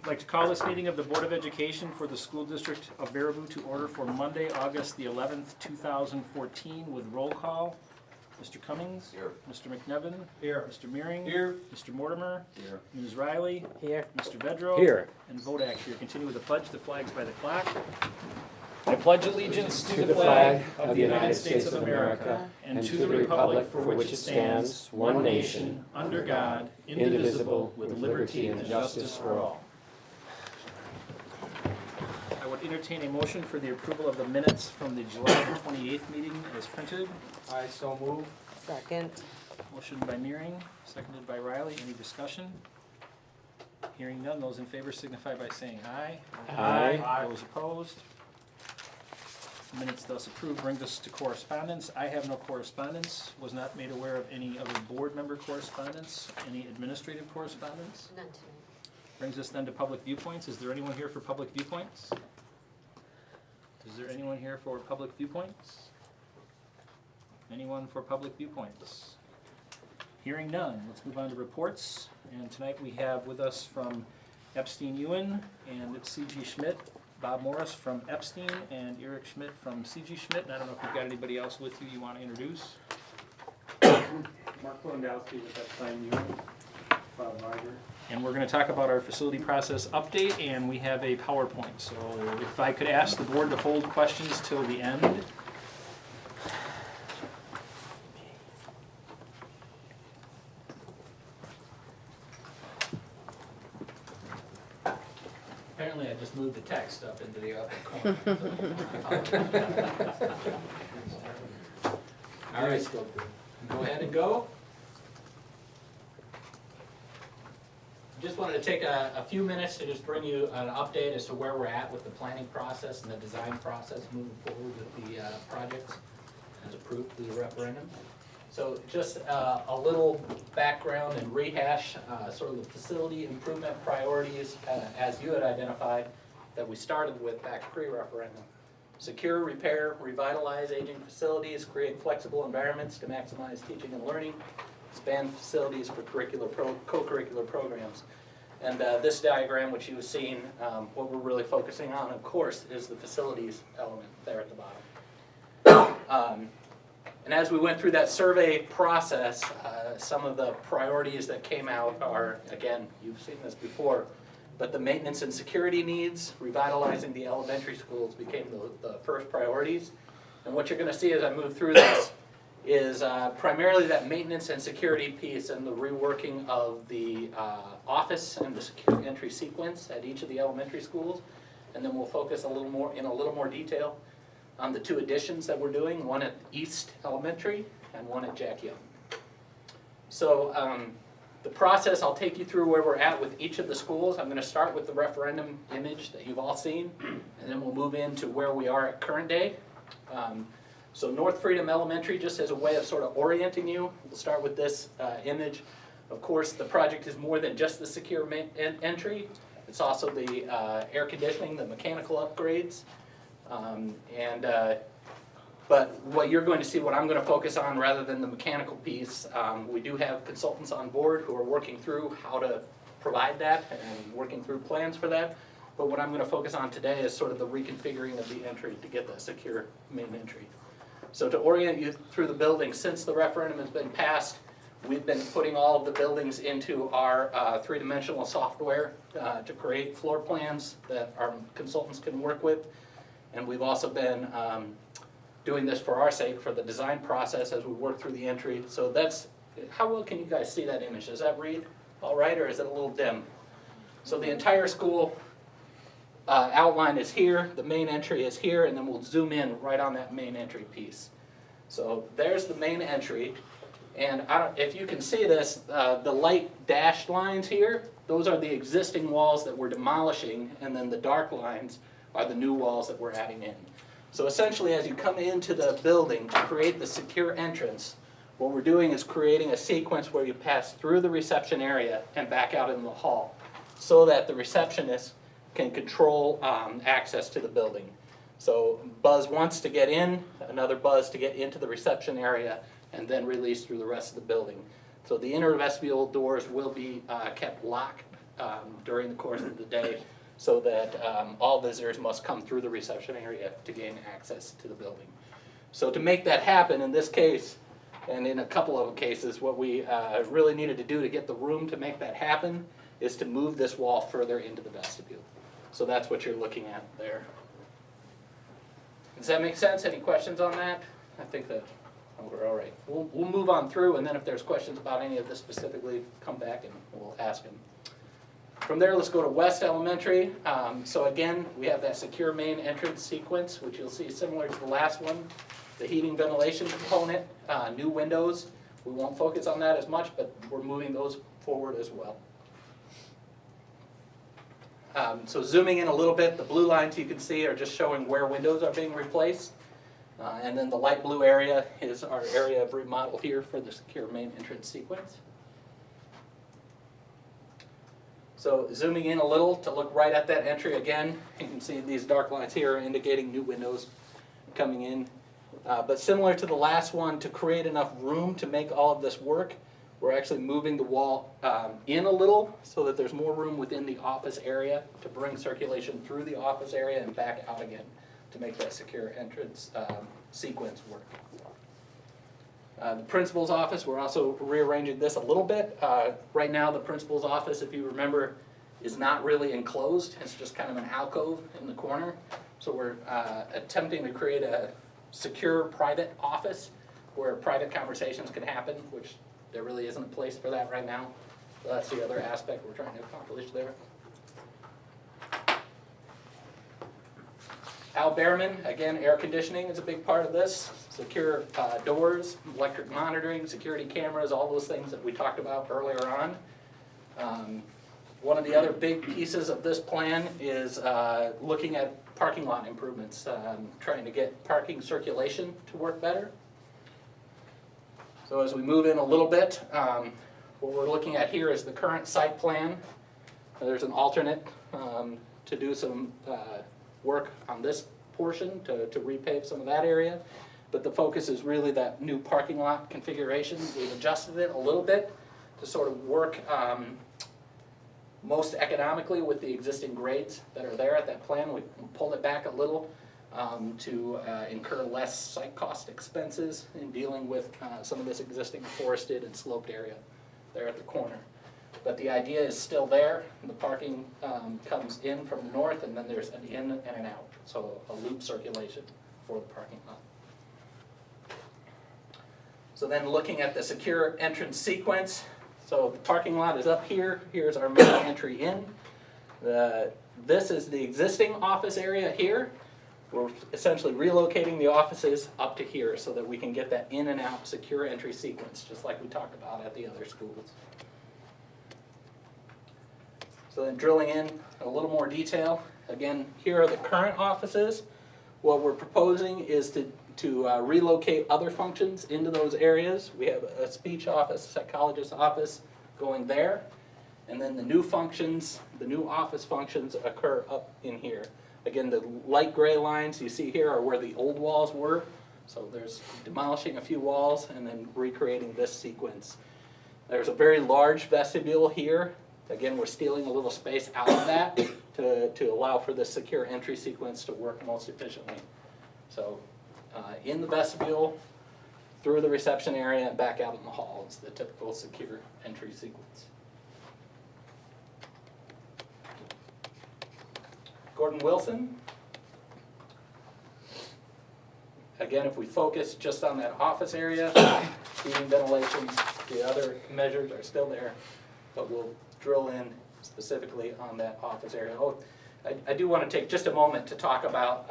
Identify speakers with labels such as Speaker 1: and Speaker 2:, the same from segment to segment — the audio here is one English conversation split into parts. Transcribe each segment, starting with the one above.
Speaker 1: I'd like to call this meeting of the Board of Education for the School District of Baraboo to order for Monday, August the 11th, 2014, with roll call. Mr. Cummings?
Speaker 2: Here.
Speaker 1: Mr. McNevin?
Speaker 2: Here.
Speaker 1: Mr. Mearing?
Speaker 2: Here.
Speaker 1: Mr. Mortimer?
Speaker 2: Here.
Speaker 1: Ms. Riley?
Speaker 3: Here.
Speaker 1: Mr. Vedro?
Speaker 3: Here.
Speaker 1: And Vodak here. Continue with the pledge. The flag's by the clock. I pledge allegiance
Speaker 3: To the flag of the United States of America and to the republic for which it stands, one nation,
Speaker 1: under God, indivisible, with liberty and justice for all. I would entertain a motion for the approval of the minutes from the July 28th meeting as printed.
Speaker 2: I so move.
Speaker 3: Second.
Speaker 1: Motion by Mearing, seconded by Riley. Any discussion? Hearing none, those in favor signify by saying aye.
Speaker 3: Aye.
Speaker 1: Those opposed? Minutes thus approved. Brings us to correspondence. I have no correspondence. Was not made aware of any other board member correspondence. Any administrative correspondence?
Speaker 4: None tonight.
Speaker 1: Brings us then to public viewpoints. Is there anyone here for public viewpoints? Is there anyone here for public viewpoints? Anyone for public viewpoints? Hearing none, let's move on to reports. And tonight we have with us from Epstein Ewan and C.G. Schmidt, Bob Morris from Epstein and Eric Schmidt from C.G. Schmidt. And I don't know if you've got anybody else with you want to introduce.
Speaker 5: Mark Lewandowski with Epstein Ewan, Bob Ryder.
Speaker 1: And we're going to talk about our facility process update, and we have a PowerPoint. So if I could ask the board to hold questions till the end. Apparently I just moved the text up into the upper corner. All right, go ahead and go. Just wanted to take a few minutes to just bring you an update as to where we're at with the planning process and the design process moving forward with the projects as approved through the referendum. So just a little background and rehash, sort of the facility improvement priorities as you had identified that we started with back pre-referendum. Secure, repair, revitalize aging facilities, create flexible environments to maximize teaching and learning, expand facilities for co-curricular programs. And this diagram, which you have seen, what we're really focusing on, of course, is the facilities element there at the bottom. And as we went through that survey process, some of the priorities that came out are, again, you've seen this before, but the maintenance and security needs, revitalizing the elementary schools became the first priorities. And what you're going to see as I move through this is primarily that maintenance and security piece and the reworking of the office and the secure entry sequence at each of the elementary schools. And then we'll focus a little more detail on the two additions that we're doing, one at East Elementary and one at Jack Young. So the process, I'll take you through where we're at with each of the schools. I'm going to start with the referendum image that you've all seen, and then we'll move into where we are at current day. So North Freedom Elementary, just as a way of sort of orienting you, we'll start with this image. Of course, the project is more than just the secure entry. It's also the air conditioning, the mechanical upgrades. But what you're going to see, what I'm going to focus on rather than the mechanical piece, we do have consultants on board who are working through how to provide that and working through plans for that. But what I'm going to focus on today is sort of the reconfiguring of the entry to get that secure main entry. So to orient you through the building, since the referendum has been passed, we've been putting all of the buildings into our three-dimensional software to create floor plans that our consultants can work with. And we've also been doing this for our sake, for the design process as we work through the entry. So that's, how well can you guys see that image? Does that read all right, or is it a little dim? So the entire school outline is here, the main entry is here, and then we'll zoom in right on that main entry piece. So there's the main entry, and if you can see this, the light dashed lines here, those are the existing walls that we're demolishing, and then the dark lines are the new walls that we're adding in. So essentially, as you come into the building to create the secure entrance, what we're doing is creating a sequence where you pass through the reception area and back out in the hall, so that the receptionist can control access to the building. So buzz once to get in, another buzz to get into the reception area, and then release through the rest of the building. So the inner vestibule doors will be kept locked during the course of the day, so that all visitors must come through the reception area to gain access to the building. So to make that happen, in this case, and in a couple of cases, what we really needed to do to get the room to make that happen is to move this wall further into the vestibule. So that's what you're looking at there. Does that make sense? Any questions on that? I think that we're all right. We'll move on through, and then if there's questions about any of this specifically, come back and we'll ask them. From there, let's go to West Elementary. So again, we have that secure main entrance sequence, which you'll see similar to the last one. The heating ventilation component, new windows. We won't focus on that as much, but we're moving those forward as well. So zooming in a little bit, the blue lines you can see are just showing where windows are being replaced. And then the light blue area is our area of remodel here for the secure main entrance sequence. So zooming in a little to look right at that entry again, you can see these dark lines here are indicating new windows coming in. But similar to the last one, to create enough room to make all of this work, we're actually moving the wall in a little so that there's more room within the office area to bring circulation through the office area and back out again to make that secure entrance sequence work. The principal's office, we're also rearranging this a little bit. Right now, the principal's office, if you remember, is not really enclosed. It's just kind of an alcove in the corner. So we're attempting to create a secure private office where private conversations can happen, which there really isn't a place for that right now. So that's the other aspect we're trying to accomplish there. Al Behrman, again, air conditioning is a big part of this. Secure doors, electric monitoring, security cameras, all those things that we talked about earlier on. One of the other big pieces of this plan is looking at parking lot improvements, trying to get parking circulation to work better. So as we move in a little bit, what we're looking at here is the current site plan. There's an alternate to do some work on this portion to repave some of that area. But the focus is really that new parking lot configuration. We've adjusted it a little bit to sort of work most economically with the existing grades that are there at that plan. We pulled it back a little to incur less site cost expenses in dealing with some of this existing forested and sloped area there at the corner. But the idea is still there. The parking comes in from the north, and then there's an in and an out, so a loop circulation for the parking lot. So then looking at the secure entrance sequence, so the parking lot is up here. Here's our main entry in. This is the existing office area here. We're essentially relocating the offices up to here so that we can get that in and out secure entry sequence, just like we talked about at the other schools. So then drilling in a little more detail, again, here are the current offices. What we're proposing is to relocate other functions into those areas. We have a speech office, a psychologist's office going there, and then the new functions, the new office functions occur up in here. Again, the light gray lines you see here are where the old walls were. So there's demolishing a few walls and then recreating this sequence. There's a very large vestibule here. Again, we're stealing a little space out of that to allow for this secure entry sequence to work most efficiently. So in the vestibule, through the reception area, and back out in the hall is the typical secure entry sequence. Gordon Wilson. Again, if we focus just on that office area, heating, ventilation, the other measures are still there, but we'll drill in specifically on that office area. Oh, I do want to take just a moment to talk about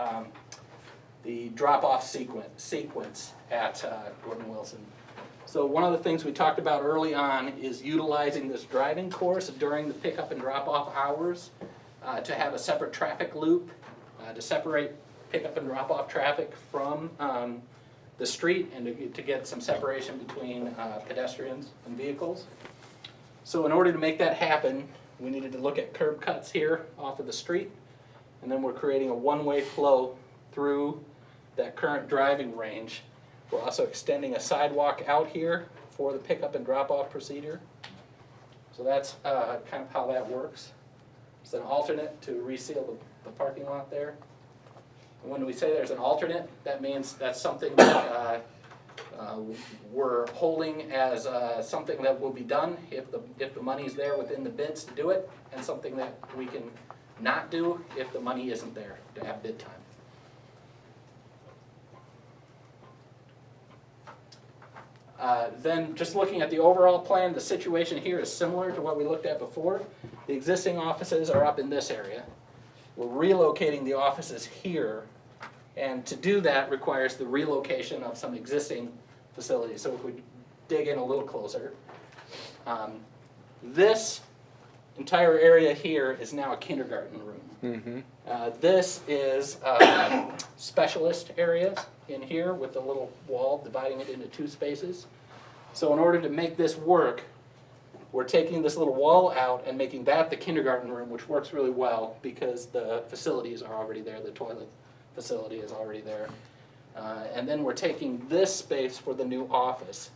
Speaker 1: the drop-off sequence at Gordon Wilson. So one of the things we talked about early on is utilizing this driving course during the pickup and drop-off hours to have a separate traffic loop to separate pickup and drop-off traffic from the street and to get some separation between pedestrians and vehicles. So in order to make that happen, we needed to look at curb cuts here off of the street, and then we're creating a one-way flow through that current driving range. We're also extending a sidewalk out here for the pickup and drop-off procedure. So that's kind of how that works. It's an alternate to reseal the parking lot there. And when we say there's an alternate, that means that's something that we're holding as something that will be done if the money's there within the bids to do it, and something that we can not do if the money isn't there to have bid time. Then just looking at the overall plan, the situation here is similar to what we looked at before. The existing offices are up in this area. We're relocating the offices here, and to do that requires the relocation of some existing facilities. So if we dig in a little closer, this entire area here is now a kindergarten room. This is specialist areas in here with a little wall dividing it into 2 spaces. So in order to make this work, we're taking this little wall out and making that the kindergarten room, which works really well because the facilities are already there, the toilet facility is already there. And then we're taking this space for the new office.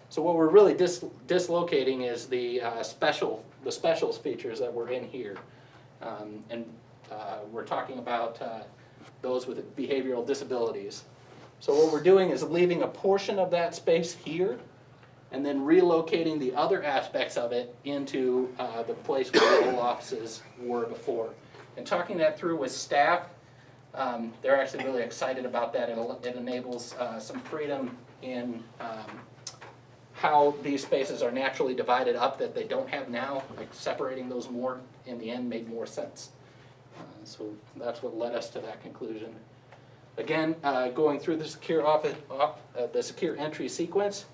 Speaker 1: So what we're really dislocating is the specials features that were in here. And we're talking about those with behavioral disabilities. So what we're doing is leaving a portion of that space here and then relocating the other aspects of it into the place where the old offices were before. And talking that through with staff, they're actually really excited about that. It enables some freedom in how these spaces are naturally divided up that they don't have now. Like separating those more in the end made more sense. So that's what led us to that conclusion. Again, going through the secure entry sequence,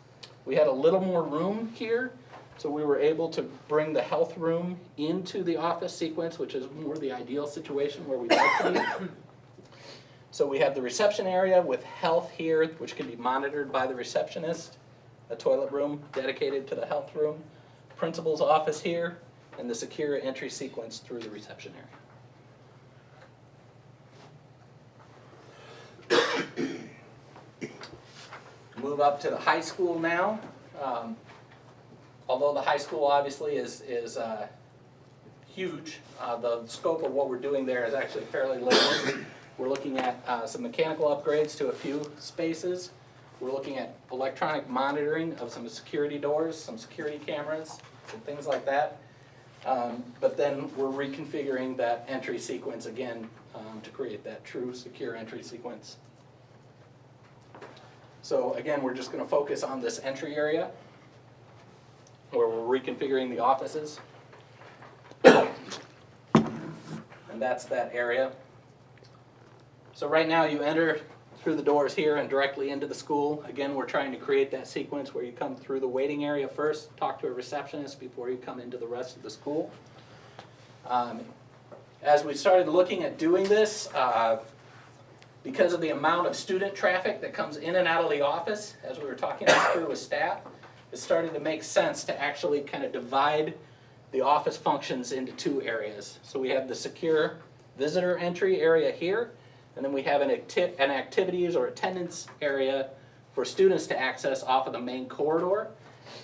Speaker 1: we had a little more room here, so we were able to bring the health room into the office sequence, which is more the ideal situation where we'd like to be. So we have the reception area with health here, which can be monitored by the receptionist, a toilet room dedicated to the health room, principal's office here, and the secure entry sequence through the reception area. Move up to the high school now. Although the high school obviously is huge, the scope of what we're doing there is actually fairly limited. We're looking at some mechanical upgrades to a few spaces. We're looking at electronic monitoring of some security doors, some security cameras, and things like that. But then we're reconfiguring that entry sequence again to create that true secure entry sequence. So again, we're just going to focus on this entry area where we're reconfiguring the offices. And that's that area. So right now you enter through the doors here and directly into the school. Again, we're trying to create that sequence where you come through the waiting area first, talk to a receptionist before you come into the rest of the school. As we started looking at doing this, because of the amount of student traffic that comes in and out of the office, as we were talking through with staff, it started to make sense to actually kind of divide the office functions into 2 areas. So we have the secure visitor entry area here, and then we have an activities or attendance area for students to access off of the main corridor.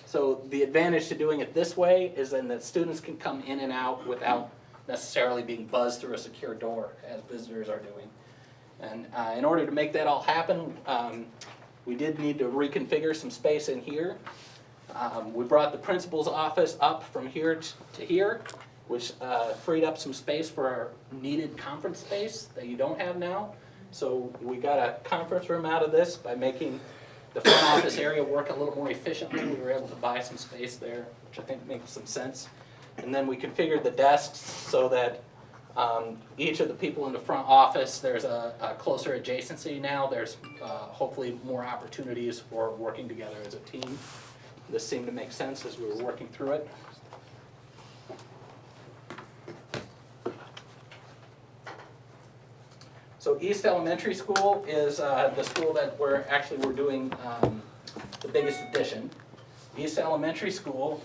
Speaker 1: So the advantage to doing it this way is then that students can come in and out without necessarily being buzzed through a secure door as visitors are doing. And in order to make that all happen, we did need to reconfigure some space in here. We brought the principal's office up from here to here, which freed up some space for our needed conference space that you don't have now. So we got a conference room out of this by making the front office area work a little more efficiently. We were able to buy some space there, which I think makes some sense. And then we configured the desks so that each of the people in the front office, there's a closer adjacency now. There's hopefully more opportunities for working together as a team. This seemed to make sense as we were working through it. So East Elementary School is the school that we're doing the biggest addition. East Elementary School,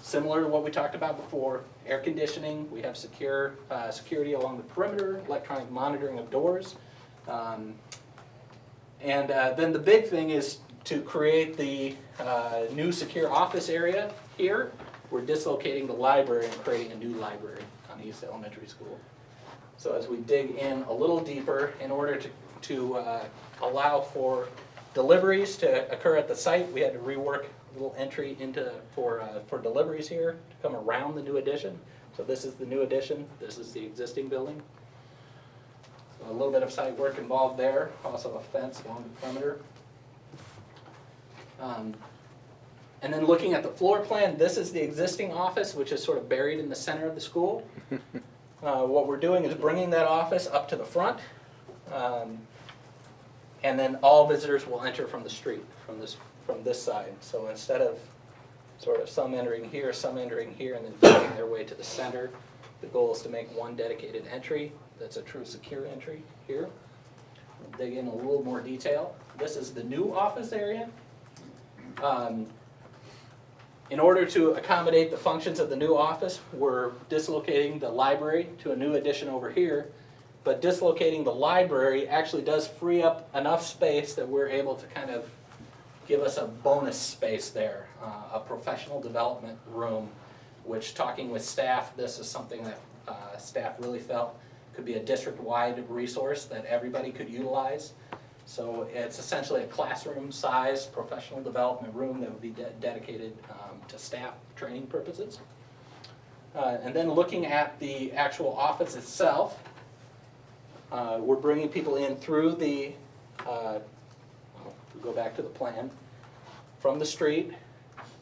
Speaker 1: similar to what we talked about before, air conditioning, we have security along the perimeter, electronic monitoring of doors. And then the big thing is to create the new secure office area here, we're dislocating the library and creating a new library on East Elementary School. So as we dig in a little deeper, in order to allow for deliveries to occur at the site, we had to rework a little entry for deliveries here to come around the new addition. So this is the new addition, this is the existing building. So a little bit of site work involved there, also a fence along the perimeter. And then looking at the floor plan, this is the existing office, which is sort of buried in the center of the school. What we're doing is bringing that office up to the front, and then all visitors will enter from the street, from this side. So instead of sort of some entering here, and then finding their way to the center, the goal is to make one dedicated entry that's a true secure entry here. We'll dig in a little more detail. This is the new office area. In order to accommodate the functions of the new office, we're dislocating the library to a new addition over here, but dislocating the library actually does free up enough space that we're able to kind of give us a bonus space there, a professional development room, which, talking with staff, this is something that staff really felt could be a district-wide resource that everybody could utilize. So it's essentially a classroom-sized professional development room that would be dedicated to staff training purposes. And then looking at the actual office itself, we're bringing people in through the, we'll go back to the plan, from the street,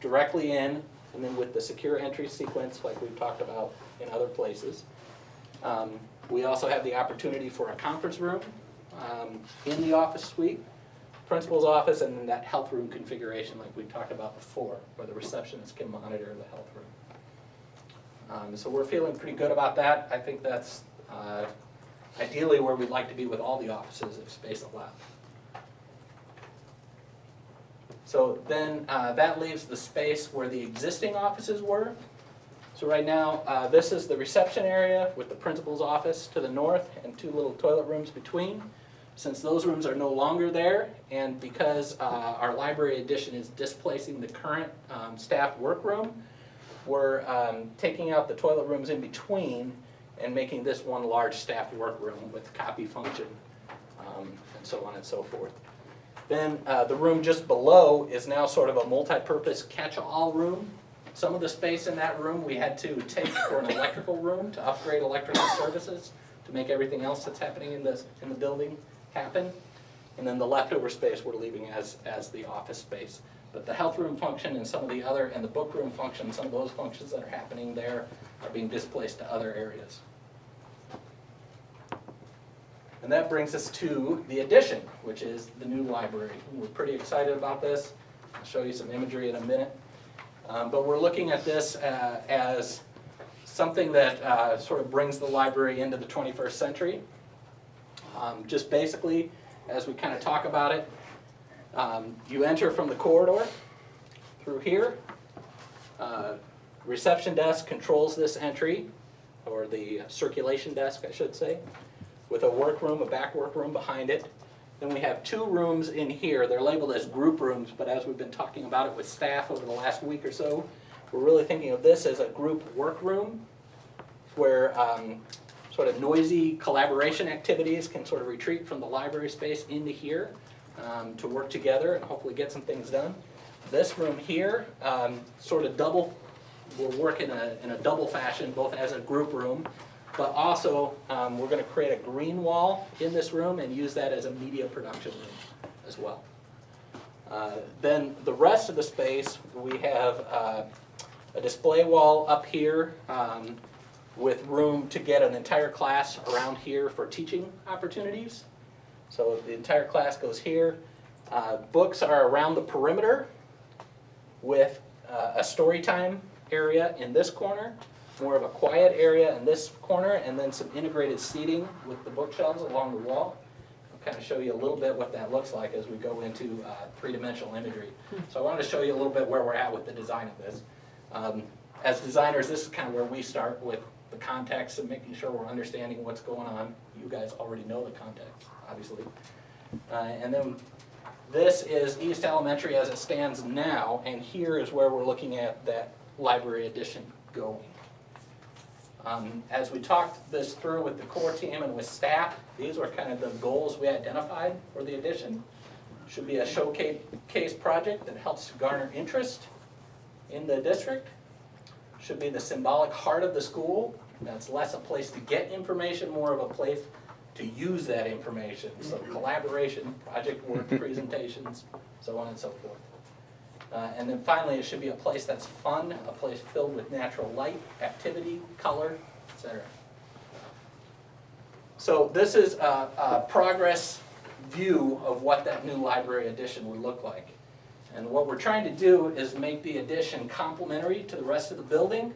Speaker 1: directly in, and then with the secure entry sequence like we've talked about in other places. We also have the opportunity for a conference room in the office suite, principal's office, and then that health room configuration like we talked about before, where the receptionist can monitor the health room. So we're feeling pretty good about that. I think that's ideally where we'd like to be with all the offices if space allows. So then that leaves the space where the existing offices were. So right now, this is the reception area with the principal's office to the north and two little toilet rooms between. Since those rooms are no longer there, and because our library addition is displacing the current staff workroom, we're taking out the toilet rooms in between and making this one large staff workroom with copy function, and so on and so forth. Then the room just below is now sort of a multi-purpose catch-all room. Some of the space in that room we had to take for an electrical room to upgrade electrical services to make everything else that's happening in the building happen. And then the leftover space we're leaving as the office space. But the health room function and some of the other, and the book room function, some of those functions that are happening there are being displaced to other areas. And that brings us to the addition, which is the new library. We're pretty excited about this. I'll show you some imagery in a minute. But we're looking at this as something that sort of brings the library into the 21st century. Just basically, as we kind of talk about it, you enter from the corridor through here. Reception desk controls this entry, or the circulation desk, I should say, with a workroom, a back workroom behind it. Then we have two rooms in here. They're labeled as group rooms, but as we've been talking about it with staff over the last week or so, we're really thinking of this as a group workroom where sort of noisy collaboration activities can sort of retreat from the library space into here to work together and hopefully get some things done. This room here sort of will work in a double fashion, both as a group room, but also we're going to create a green wall in this room and use that as a media production room as well. Then the rest of the space, we have a display wall up here with room to get an entire class around here for teaching opportunities. So the entire class goes here. Books are around the perimeter with a story time area in this corner, more of a quiet area in this corner, and then some integrated seating with the bookshelves along the wall. I'll kind of show you a little bit what that looks like as we go into three-dimensional imagery. So I wanted to show you a little bit where we're at with the design of this. As designers, this is kind of where we start with the context and making sure we're understanding what's going on. You guys already know the context, obviously. And then this is East Elementary as it stands now, and here is where we're looking at that library addition going. As we talked this through with the core team and with staff, these were kind of the goals we identified for the addition. Should be a showcase project that helps to garner interest in the district. Should be the symbolic heart of the school. That's less a place to get information, more of a place to use that information. So collaboration, project work, presentations, so on and so forth. And then finally, it should be a place that's fun, a place filled with natural light, activity, color, etc. So this is a progress view of what that new library addition would look like. And what we're trying to do is make the addition complementary to the rest of the building,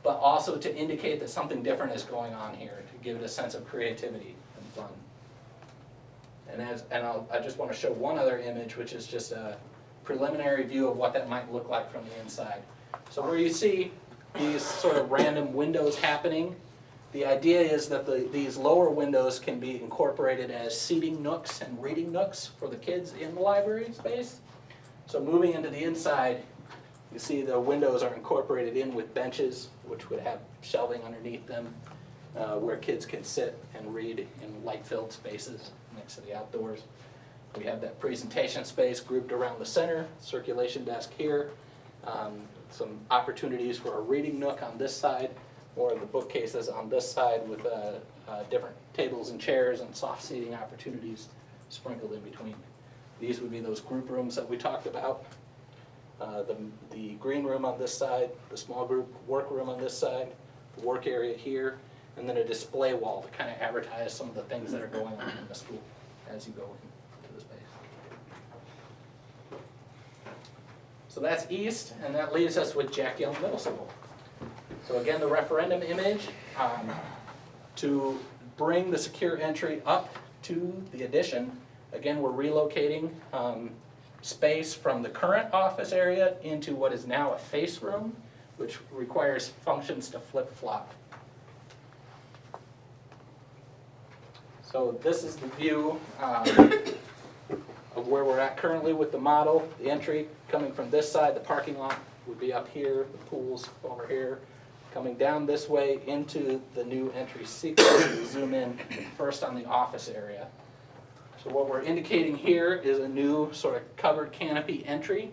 Speaker 1: but also to indicate that something different is going on here, to give it a sense of creativity and fun. And I just want to show one other image, which is just a preliminary view of what that might look like from the inside. So where you see these sort of random windows happening, the idea is that these lower windows can be incorporated as seating nooks and reading nooks for the kids in the library space. So moving into the inside, you see the windows are incorporated in with benches, which would have shelving underneath them, where kids can sit and read in light-filled spaces next to the outdoors. We have that presentation space grouped around the center, circulation desk here, some opportunities for a reading nook on this side, more of the bookcases on this side with different tables and chairs and soft seating opportunities sprinkled in between. These would be those group rooms that we talked about. The green room on this side, the small group work room on this side, the work area here, and then a display wall to kind of advertise some of the things that are going on in the school as you go into the space. So that's east, and that leaves us with Jack Young Middle School. So again, the referendum image, to bring the secure entry up to the addition. Again, we're relocating space from the current office area into what is now a face room, which requires functions to flip-flop. So this is the view of where we're at currently with the model. The entry coming from this side, the parking lot would be up here, the pool's over here. Coming down this way into the new entry sequence, we zoom in first on the office area. So what we're indicating here is a new sort of covered canopy entry,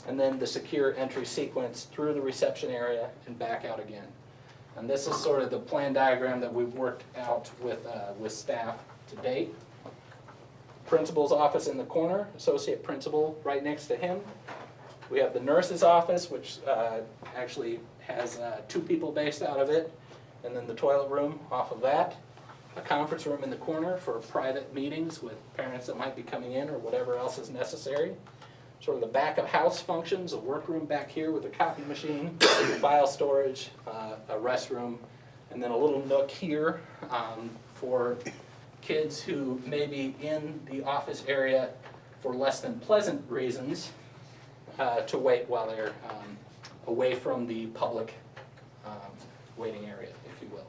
Speaker 1: and then the secure entry sequence through the reception area and back out again. And this is sort of the plan diagram that we've worked out with staff to date. Principal's office in the corner, associate principal right next to him. We have the nurse's office, which actually has 2 people based out of it, and then the toilet room off of that. A conference room in the corner for private meetings with parents that might be coming in or whatever else is necessary. Sort of the back of house functions, a workroom back here with a copy machine, file storage, a restroom, and then a little nook here for kids who may be in the office area for less than pleasant reasons to wait while they're away from the public waiting area, if you will.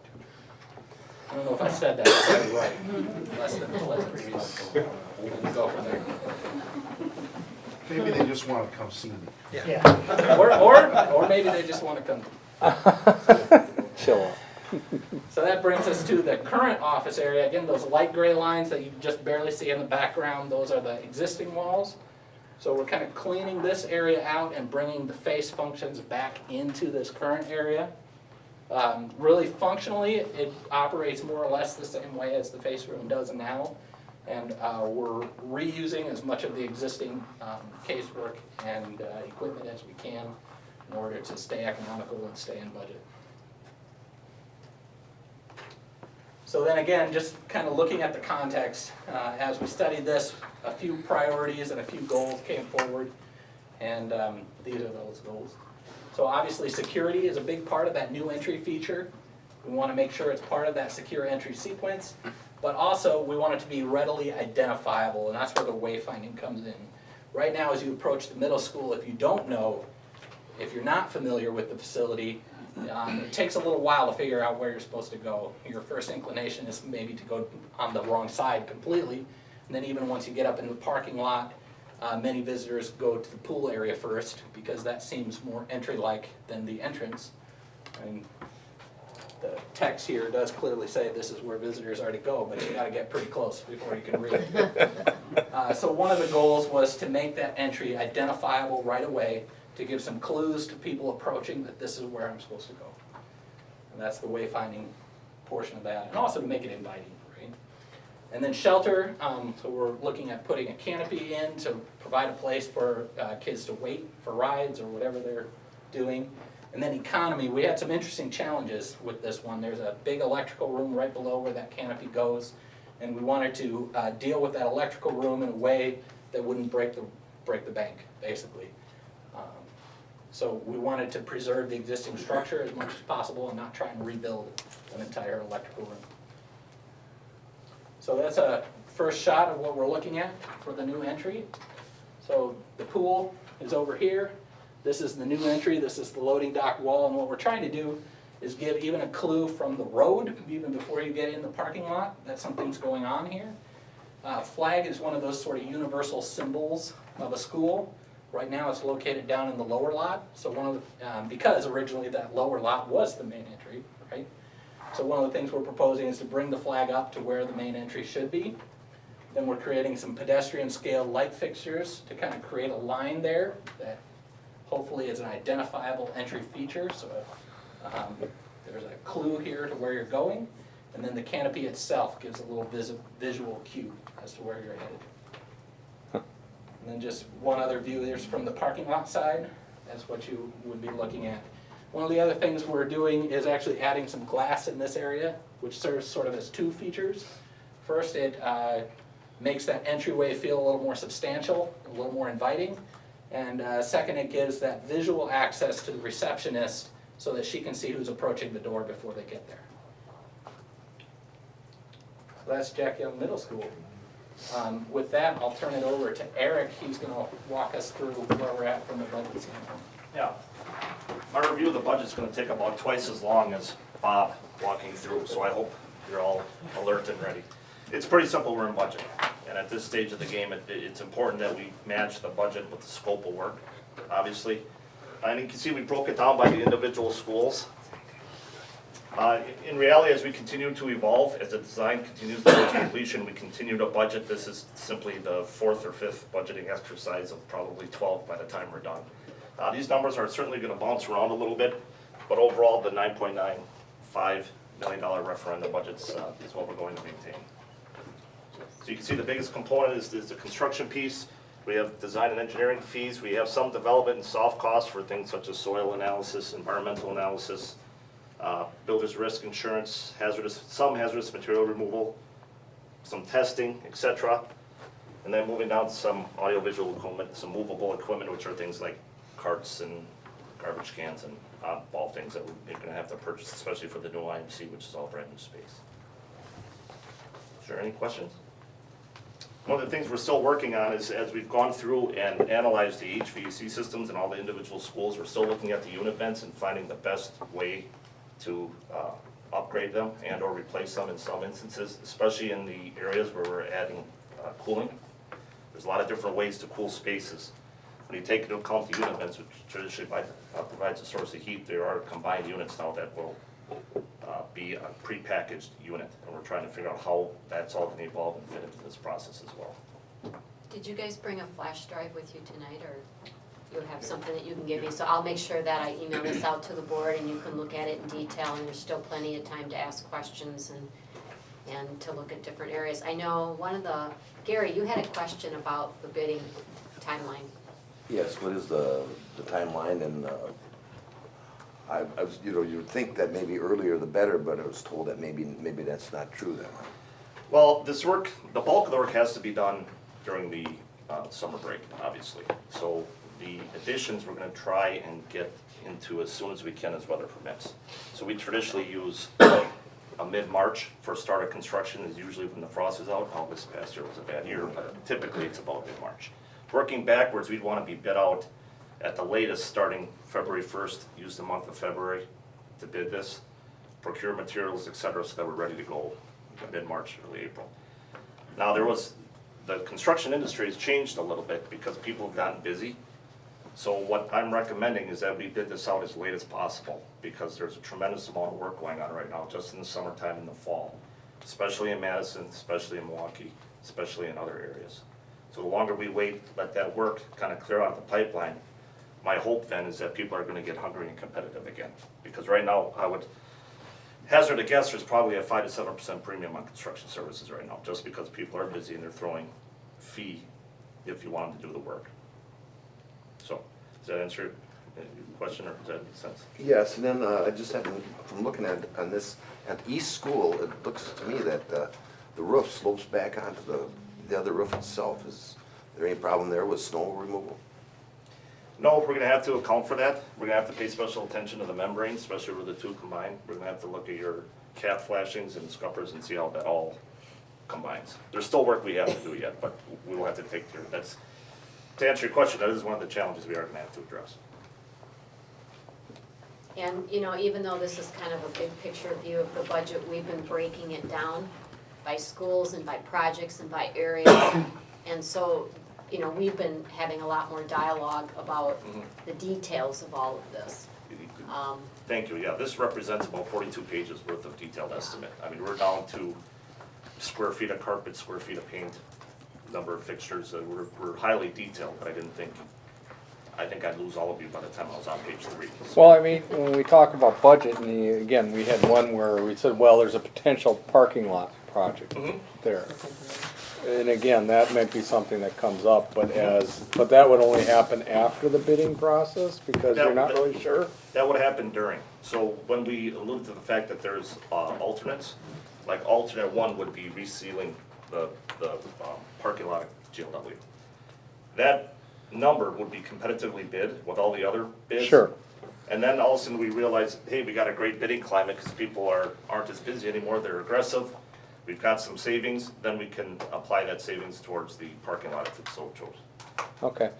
Speaker 1: I don't know if I said that quite right. Less than pleasant reasons. And go from there.
Speaker 2: Maybe they just want to come see me.
Speaker 5: Yeah.
Speaker 1: Or maybe they just want to come.
Speaker 3: Chill out.
Speaker 1: So that brings us to the current office area. Again, those light gray lines that you just barely see in the background, those are the existing walls. So we're kind of cleaning this area out and bringing the face functions back into this current area. Really functionally, it operates more or less the same way as the face room does now. And we're reusing as much of the existing casework and equipment as we can in order to stay economical and stay in budget. So then again, just kind of looking at the context, as we studied this, a few priorities and a few goals came forward, and these are those goals. So obviously security is a big part of that new entry feature. We want to make sure it's part of that secure entry sequence, but also we want it to be readily identifiable, and that's where the wayfinding comes in. Right now, as you approach the middle school, if you don't know, if you're not familiar with the facility, it takes a little while to figure out where you're supposed to go. Your first inclination is maybe to go on the wrong side completely, and then even once you get up into the parking lot, many visitors go to the pool area first because that seems more entry-like than the entrance. I mean, the text here does clearly say this is where visitors are to go, but you gotta get pretty close before you can read it. So one of the goals was to make that entry identifiable right away, to give some clues to people approaching that this is where I'm supposed to go. And that's the wayfinding portion of that, and also to make it inviting, right? And then shelter, so we're looking at putting a canopy in to provide a place for kids to wait for rides or whatever they're doing. And then economy, we had some interesting challenges with this one. There's a big electrical room right below where that canopy goes, and we wanted to deal with that electrical room in a way that wouldn't break the bank, basically. So we wanted to preserve the existing structure as much as possible and not try and rebuild an entire electrical room. So that's a first shot of what we're looking at for the new entry. So the pool is over here. This is the new entry, this is the loading dock wall, and what we're trying to do is give even a clue from the road, even before you get in the parking lot, that something's going on here. Flag is one of those sort of universal symbols of a school. Right now it's located down in the lower lot, so one of the, because originally that lower lot was the main entry, right? So one of the things we're proposing is to bring the flag up to where the main entry should be. Then we're creating some pedestrian scale light fixtures to kind of create a line there that hopefully is an identifiable entry feature, so there's a clue here to where you're going, and then the canopy itself gives a little visual cue as to where you're headed. And then just one other view, there's from the parking lot side, that's what you would be looking at. One of the other things we're doing is actually adding some glass in this area, which serves sort of as two features. First, it makes that entryway feel a little more substantial, a little more inviting. And second, it gives that visual access to the receptionist so that she can see who's approaching the door before they get there. So that's Jack Young Middle School. With that, I'll turn it over to Eric. He's going to walk us through where we're at from the budget standpoint.
Speaker 4: Yeah. My review of the budget's going to take about twice as long as Bob walking through, so I hope you're all alert and ready. It's pretty simple, we're in budget. And at this stage of the game, it's important that we match the budget with the scope of work, obviously. And you can see we broke it down by the individual schools. In reality, as we continue to evolve, as the design continues to go to completion, we continue to budget. This is simply the fourth or fifth budgeting exercise of probably 12 by the time we're done. These numbers are certainly going to bounce around a little bit, but overall, the $9.95 million referendum budgets is what we're going to maintain. So you can see the biggest component is the construction piece. We have design and engineering fees. We have some development and soft costs for things such as soil analysis, environmental analysis, builder's risk insurance, some hazardous material removal, some testing, etc. And then moving down to some audiovisual equipment, some movable equipment, which are things like carts and garbage cans and oddball things that we're going to have to purchase, especially for the new IMC, which is all brand new space. Is there any questions? One of the things we're still working on is, as we've gone through and analyzed the HVAC systems in all the individual schools, we're still looking at the unit vents and finding the best way to upgrade them and or replace them in some instances, especially in the areas where we're adding cooling. There's a lot of different ways to cool spaces. When you take into account the unit vents, which traditionally provides a source of heat, there are combined units now that will be a prepackaged unit, and we're trying to figure out how that's all going to evolve and fit into this process as well.
Speaker 6: Did you guys bring a flash drive with you tonight, or you have something that you can give me? So I'll make sure that I email this out to the board and you can look at it in detail, and there's still plenty of time to ask questions and to look at different areas. I know Gary, you had a question about the bidding timeline.
Speaker 7: Yes, what is the timeline? And I was, you'd think that maybe earlier the better, but I was told that maybe that's not true then.
Speaker 4: Well, this work, the bulk of the work has to be done during the summer break, obviously. So the additions we're going to try and get into as soon as we can as weather permits. So we traditionally use a mid-March for start of construction is usually when the frost is out. August past year was a bad year, but typically it's about mid-March. Working backwards, we'd want to be bid out at the latest starting February 1st, use the month of February to bid this, procure materials, etc., so that we're ready to go mid-March, early April. Now there was the construction industry has changed a little bit because people have gotten busy. So what I'm recommending is that we bid this out as late as possible, because there's a tremendous amount of work going on right now, just in the summertime and the fall. Especially in Madison, especially in Milwaukee, especially in other areas. So the longer we wait, let that work kind of clear out the pipeline, my hope then is that people are gonna get hungry and competitive again. Because right now, I would hazard a guess, there's probably a 5 to 7% premium on construction services right now, just because people are busy and they're throwing fee if you want them to do the work. So, does that answer your question, or does that make sense?
Speaker 7: Yes, and then I just had, from looking at, on this, at East School, it looks to me that the roof slopes back onto the other roof itself. Is there any problem there with snow removal?
Speaker 4: No, we're gonna have to account for that. We're gonna have to pay special attention to the membrane, especially with the two combined. We're gonna have to look at your cap flashings and scuppers and see how that all combines. There's still work we have to do yet, but we will have to take care of that. To answer your question, that is one of the challenges we are gonna have to address.
Speaker 6: And, you know, even though this is kind of a big picture view of the budget, we've been breaking it down by schools and by projects and by area. And so, you know, we've been having a lot more dialogue about the details of all of this.
Speaker 4: Thank you, yeah, this represents about 42 pages worth of detailed estimate. I mean, we're down to square feet of carpet, square feet of paint, number of fixtures. We're highly detailed, but I think I'd lose all of you by the time I was on page 3.
Speaker 3: Well, I mean, when we talk about budget, and again, we had one where we said, well, there's a potential parking lot project there. And again, that might be something that comes up, but that would only happen after the bidding process, because you're not really sure?
Speaker 4: That would happen during. So when we allude to the fact that there's alternates, like alternate 1 would be resealing the parking lot at GLW. That number would be competitively bid with all the other bids.
Speaker 3: Sure.
Speaker 4: And then all of a sudden we realize, hey, we got a great bidding climate because people aren't as busy anymore, they're aggressive. We've got some savings, then we can apply that savings towards the parking lot if it's so chose.
Speaker 3: Okay.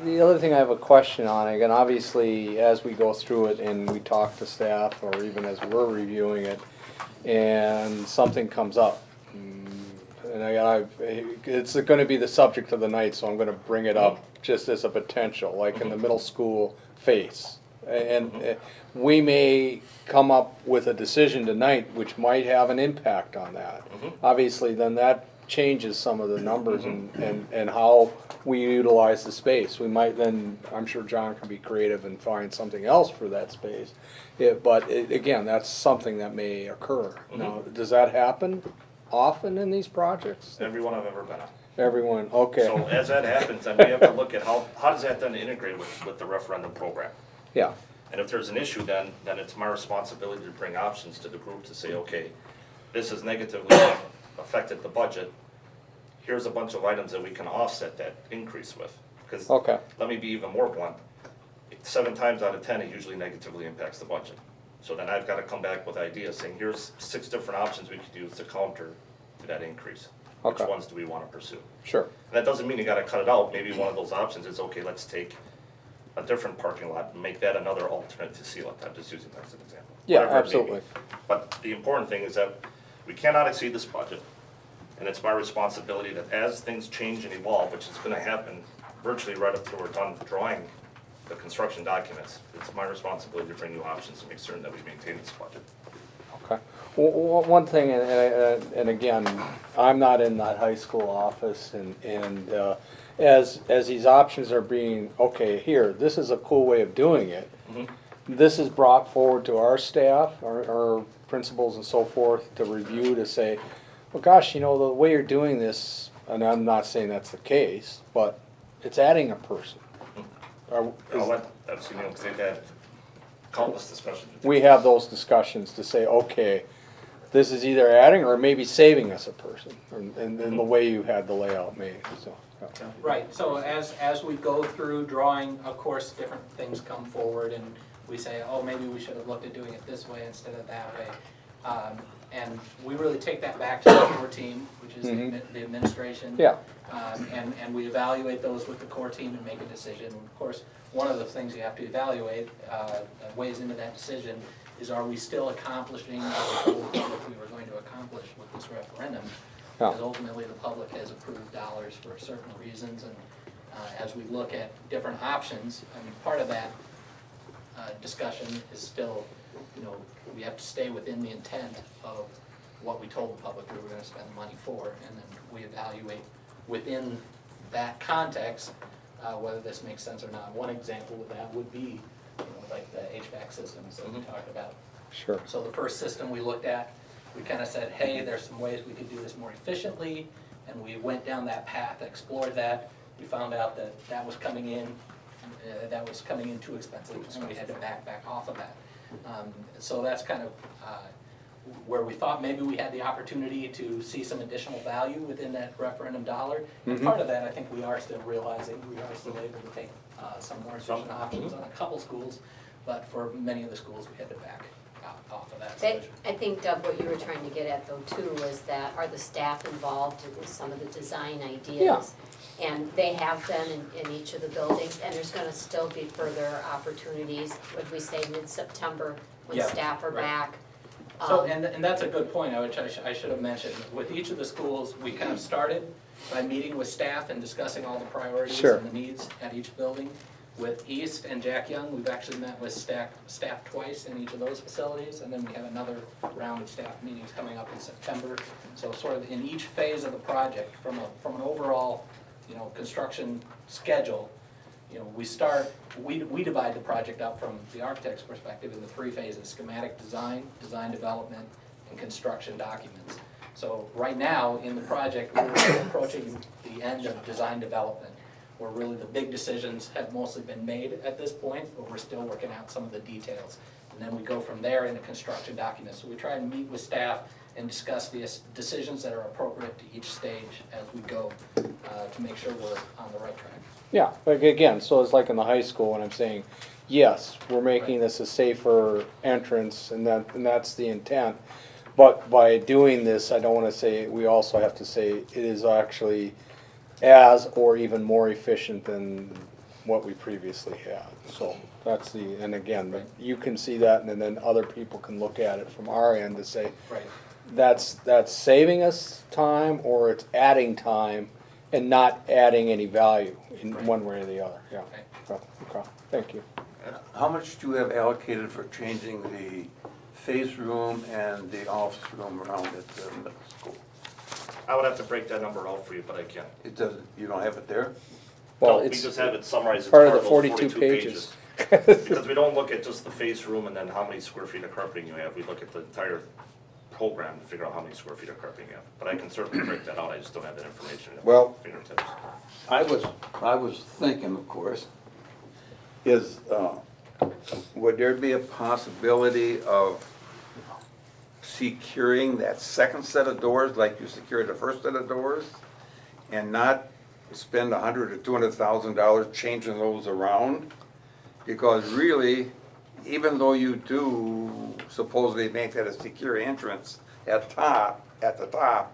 Speaker 3: The other thing I have a question on, again, obviously, as we go through it and we talk to staff, or even as we're reviewing it, and something comes up, and it's gonna be the subject of the night, so I'm gonna bring it up just as a potential, like in the middle school face. And we may come up with a decision tonight which might have an impact on that. Obviously, then that changes some of the numbers and how we utilize the space. We might then, I'm sure John can be creative and find something else for that space. But again, that's something that may occur. Now, does that happen often in these projects?
Speaker 4: Every one I've ever been on.
Speaker 3: Everyone, okay.
Speaker 4: So as that happens, then we have to look at how does that then integrate with the referendum program?
Speaker 3: Yeah,
Speaker 4: And if there's an issue, then it's my responsibility to bring options to the group to say, okay, this has negatively affected the budget. Here's a bunch of items that we can offset that increase with. Because
Speaker 3: okay,
Speaker 4: let me be even more blunt. 7 times out of 10, it usually negatively impacts the budget. So then I've got to come back with ideas saying, here's 6 different options we could use to counter to that increase.
Speaker 3: Okay.
Speaker 4: Which ones do we want to pursue?
Speaker 3: sure,
Speaker 4: And that doesn't mean you gotta cut it out. Maybe one of those options is, okay, let's take a different parking lot and make that another alternate to seal it. I'm just using that as an example.
Speaker 3: yeah,
Speaker 4: Whatever it may be.
Speaker 3: absolutely.
Speaker 4: But the important thing is that we cannot exceed this budget. And it's my responsibility that as things change and evolve, which is gonna happen virtually right up till we're done drawing the construction documents, it's my responsibility to bring new options to make certain that we maintain this budget.
Speaker 3: Okay. Well, one thing, and again, I'm not in that high school office, and as these options are being, okay, here, this is a cool way of doing it. This is brought forward to our staff, our principals and so forth, to review, to say, well, gosh, you know, the way you're doing this, and I'm not saying that's the case, but it's adding a person.
Speaker 4: I'll let Neil say that. Countless discussions.
Speaker 3: We have those discussions to say, okay, this is either adding or maybe saving us a person, and the way you had the layout made, so. Yeah.
Speaker 1: Right, so as we go through drawing, of course, different things come forward and we say, oh, maybe we should have looked at doing it this way instead of that way. And we really take that back to the core team, which is the administration.
Speaker 3: Yeah.
Speaker 1: And we evaluate those with the core team and make a decision. Of course, one of the things you have to evaluate, that weighs into that decision, is are we still accomplishing the goals that we were going to accomplish with this referendum?
Speaker 3: Yeah.
Speaker 1: Because ultimately, the public has approved dollars for certain reasons, and as we look at different options, I mean, part of that discussion is still, you know, we have to stay within the intent of what we told the public we were gonna spend the money for, and then we evaluate within that context, whether this makes sense or not. One example of that would be, you know, like the HVAC systems that we talked about.
Speaker 3: Sure.
Speaker 1: So the first system we looked at, we kind of said, hey, there's some ways we could do this more efficiently, and we went down that path, explored that. We found out that that was coming in too expensive, and we had to back off of that. So that's kind of where we thought maybe we had the opportunity to see some additional value within that referendum dollar. And part of that, I think we are still realizing, we are still able to take some more efficient options on a couple schools, but for many of the schools, we had to back off of that solution.
Speaker 6: I think, Doug, what you were trying to get at though too was that are the staff involved in some of the design ideas? And they have been in each of the buildings, and there's gonna still be further opportunities, would we say mid-September, when
Speaker 1: Yeah,
Speaker 6: staff are
Speaker 1: right.
Speaker 6: back?
Speaker 1: So, and that's a good point, which I should have mentioned. With each of the schools, we kind of started by meeting with staff and discussing all the priorities
Speaker 3: Sure.
Speaker 1: and the needs at each building. With East and Jack Young, we've actually met with staff twice in each of those facilities, and then we have another round of staff meetings coming up in September. So sort of in each phase of the project, from an overall, you know, construction schedule, you know, we divide the project up from the architect's perspective into 3 phases: schematic design, design development, and construction documents. So right now, in the project, we're approaching the end of design development, where really the big decisions have mostly been made at this point, but we're still working out some of the details. And then we go from there into construction documents. So we try and meet with staff and discuss the decisions that are appropriate to each stage as we go, to make sure we're on the right track.
Speaker 3: Yeah, like again, so it's like in the high school when I'm saying, yes, we're making this a safer entrance and that's the intent. But by doing this, I don't wanna say, we also have to say it is actually as or even more efficient than what we previously had. So that's and again, you can see that and then other people can look at it from our end to say,
Speaker 1: Right.
Speaker 3: that's saving us time or it's adding time and not adding any value in one way or the other, yeah. Okay, thank you.
Speaker 8: How much do you have allocated for changing the face room and the office room around at the middle school?
Speaker 4: I would have to break that number out for you, but I can't.
Speaker 8: It doesn't, you don't have it there?
Speaker 3: Well,
Speaker 4: No, we
Speaker 3: it's
Speaker 4: just have it summarized as
Speaker 3: part of the
Speaker 4: those
Speaker 3: 42 pages.
Speaker 4: Because we don't look at just the face room and then how many square feet of carpeting you have, we look at the entire program to figure out how many square feet of carpeting you have. But I can certainly break that out, I just don't have that information at my
Speaker 8: Well-
Speaker 4: fingertips.
Speaker 8: I was thinking, of course, would there be a possibility of securing that second set of doors like you secured the first set of doors? And not spend $100,000 or $200,000 changing those around? Because really, even though you do supposedly make that a secure entrance at the top,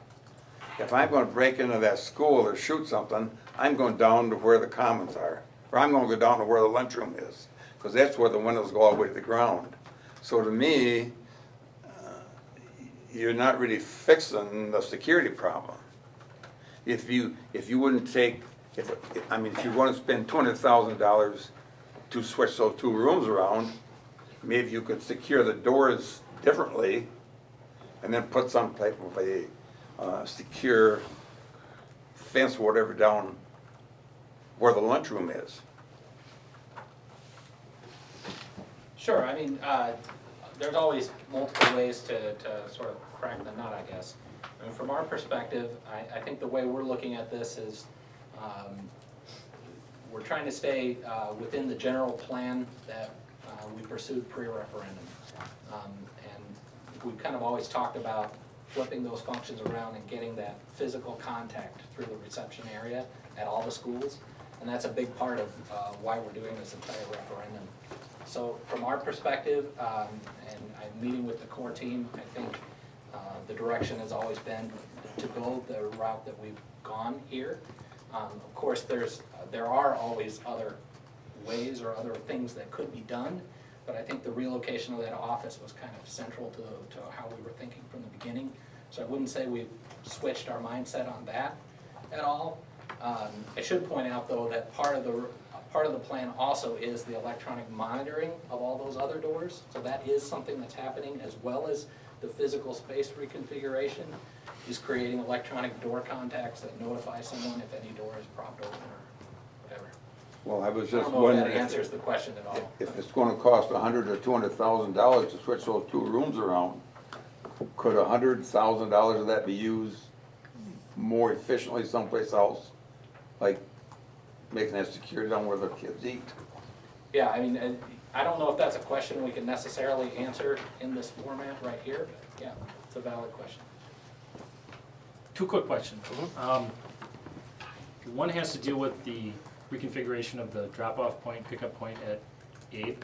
Speaker 8: if I'm gonna break into that school or shoot something, I'm going down to where the commons are. Or I'm gonna go down to where the lunchroom is, because that's where the windows go all the way to the ground. So to me, you're not really fixing the security problem. If you wouldn't take, if you wanna spend $200,000 to switch those 2 rooms around, maybe you could secure the doors differently and then put some type of a secure fence or whatever down where the lunchroom is.
Speaker 1: Sure, I mean, there's always multiple ways to sort of crack the nut, I guess. I mean, from our perspective, I think the way we're looking at this is, we're trying to stay within the general plan that we pursued pre-referendum. And we've kind of always talked about flipping those functions around and getting that physical contact through the reception area at all the schools. And that's a big part of why we're doing this entire referendum. So from our perspective, and I'm meeting with the core team, I think the direction has always been to go the route that we've gone here. Of course, there are always other ways or other things that could be done, but I think the relocation of that office was kind of central to how we were thinking from the beginning. So I wouldn't say we've switched our mindset on that at all. I should point out, though, that part of the plan also is the electronic monitoring of all those other doors. So that is something that's happening, as well as the physical space reconfiguration is creating electronic door contacts that notify someone if any door is propped open or whatever.
Speaker 8: Well, I was
Speaker 1: I
Speaker 8: just
Speaker 1: don't know if that
Speaker 8: wondering
Speaker 1: answers the question at all.
Speaker 8: if it's gonna cost $100,000 or $200,000 to switch those two rooms around, could $100,000 of that be used more efficiently someplace else? Like making that security down where the kids eat?
Speaker 1: Yeah, I mean, I don't know if that's a question we can necessarily answer in this format right here, but yeah, it's a valid question.
Speaker 9: Two quick questions. One has to deal with the reconfiguration of the drop-off point, pickup point at Abe.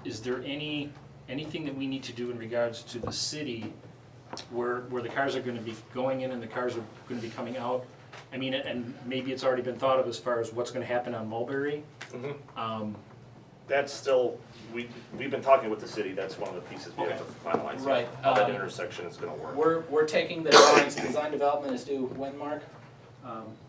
Speaker 9: Is there anything that we need to do in regards to the city where the cars are gonna be going in and the cars are gonna be coming out? I mean, and maybe it's already been thought of as far as what's gonna happen on Mulberry.
Speaker 4: That's still, we've been talking with the city, that's one of the pieces we have to finalize.
Speaker 1: Right,
Speaker 4: How that intersection is gonna work.
Speaker 1: We're taking the design development is due when, Mark?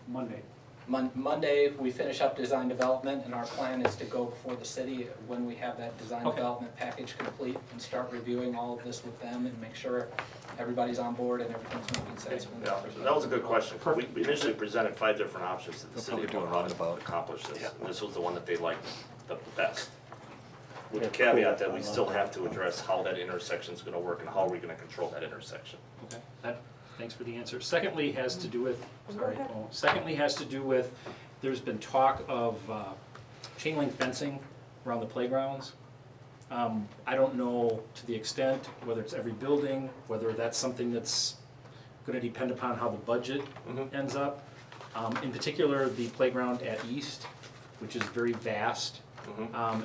Speaker 5: Monday.
Speaker 1: Monday, we finish up design development, and our plan is to go before the city when we have that design
Speaker 9: Okay.
Speaker 1: development package complete and start reviewing all of this with them and make sure everybody's on board and everything's making sense. when
Speaker 4: Yeah,
Speaker 1: this-
Speaker 4: that was a good question. We initially presented 5 different options to the city of how to accomplish this. And this was the one that they liked the best. With the caveat that we still have to address how that intersection's gonna work and how are we gonna control that intersection.
Speaker 9: Okay, thanks for the answer. Secondly has to do with, secondly has to do with, there's been talk of chain link fencing around the playgrounds. I don't know to the extent, whether it's every building, whether that's something that's gonna depend upon how the budget ends up. In particular, the playground at East, which is very vast,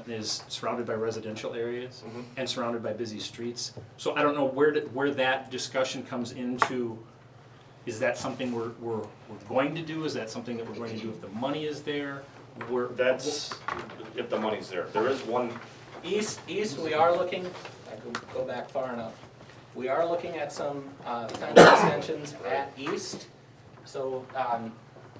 Speaker 9: is surrounded by residential areas and surrounded by busy streets. So I don't know where that discussion comes into. Is that something we're going to do? Is that something that we're going to do if the money is there?
Speaker 4: That's if the money's there. There is one,
Speaker 1: East, we are looking, I can go back far enough. We are looking at some fence extensions at East. So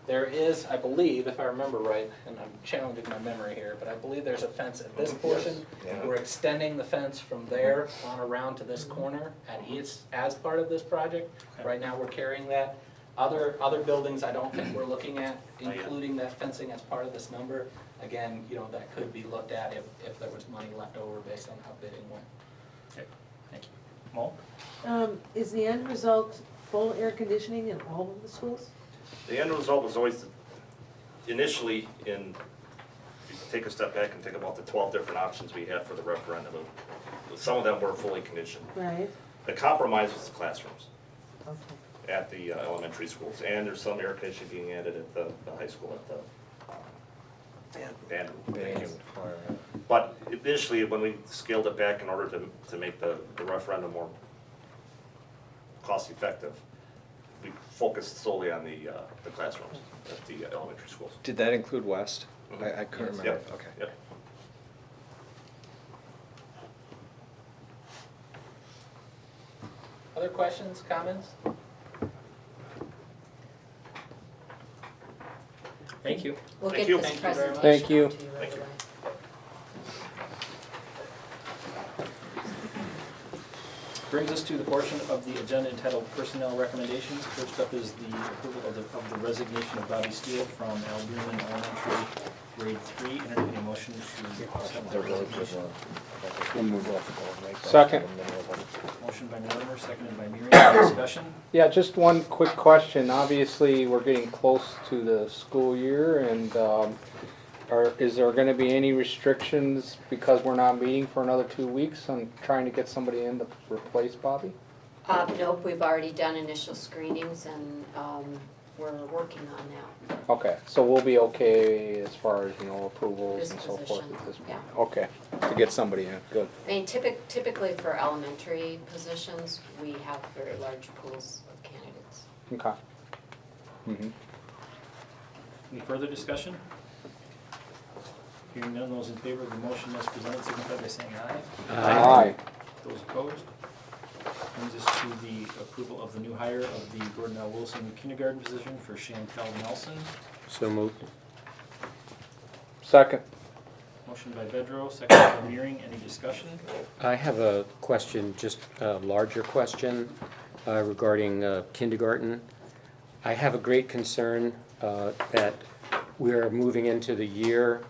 Speaker 1: there is, I believe, if I remember right, and I'm challenging my memory here, but I believe there's a fence at this portion. We're extending the fence from there on around to this corner at East as part of this project. Right now, we're carrying that. Other buildings, I don't think we're looking at including that fencing as part of this number. Again, you know, that could be looked at if there was money left over based on how bidding went.
Speaker 9: Okay, thank you. Mo?
Speaker 10: Is the end result full air conditioning in all of the schools?
Speaker 4: the end result was always, initially, if you take a step back and think about the 12 different options we had for the referendum, some of them were fully conditioned.
Speaker 10: Right,
Speaker 4: The compromise was the classrooms
Speaker 10: okay.
Speaker 4: at the elementary schools, and there's some air conditioning being added at the high school at the band room. But initially, when we scaled it back in order to make the referendum more cost-effective, we focused solely on the classrooms at the elementary schools.
Speaker 11: Did that include West?
Speaker 4: Mhm.
Speaker 11: I couldn't remember.
Speaker 4: Yep.
Speaker 11: Okay.
Speaker 4: Yep.
Speaker 1: Other questions, comments?
Speaker 9: Thank you.
Speaker 6: We'll
Speaker 4: Thank
Speaker 6: get
Speaker 4: you.
Speaker 6: this
Speaker 1: Thank you very much.
Speaker 6: presentation
Speaker 3: Thank you.
Speaker 6: out to you right
Speaker 4: Thank you.
Speaker 6: away.
Speaker 9: Brings us to the portion of the agenda entitled Personnel Recommendations. First up is the approval of the resignation of Bobby Steele from Albion Elementary, grade 3. Entertaining a motion to accept the resignation.
Speaker 3: Second.
Speaker 9: Motion by Mortimer, seconded by Miriam. Discussion?
Speaker 3: Yeah, just one quick question. Obviously, we're getting close to the school year, and is there gonna be any restrictions because we're not meeting for another 2 weeks on trying to get somebody in to replace Bobby?
Speaker 6: Nope, we've already done initial screenings and we're working on that.
Speaker 3: Okay, so we'll be okay as far as, approvals
Speaker 6: This
Speaker 3: and so forth
Speaker 6: position,
Speaker 3: at this point?
Speaker 6: yeah.
Speaker 3: Okay, to get somebody in, good.
Speaker 6: I mean, typically for elementary positions, we have very large pools of candidates.
Speaker 3: Okay. Mm-hmm.
Speaker 9: Any further discussion? Hearing none, those in favor of the motion as presented signify by saying aye.
Speaker 3: Aye.
Speaker 9: Those opposed? brings us to the approval of the new hire of the Gordon L. Wilson kindergarten position for Chantel Nelson.
Speaker 11: So moved.
Speaker 3: Second.
Speaker 9: Motion by Bedrow, second by Mearing. Any discussion?
Speaker 11: I have a question, just a larger question regarding kindergarten. I have a great concern that we're moving into the year.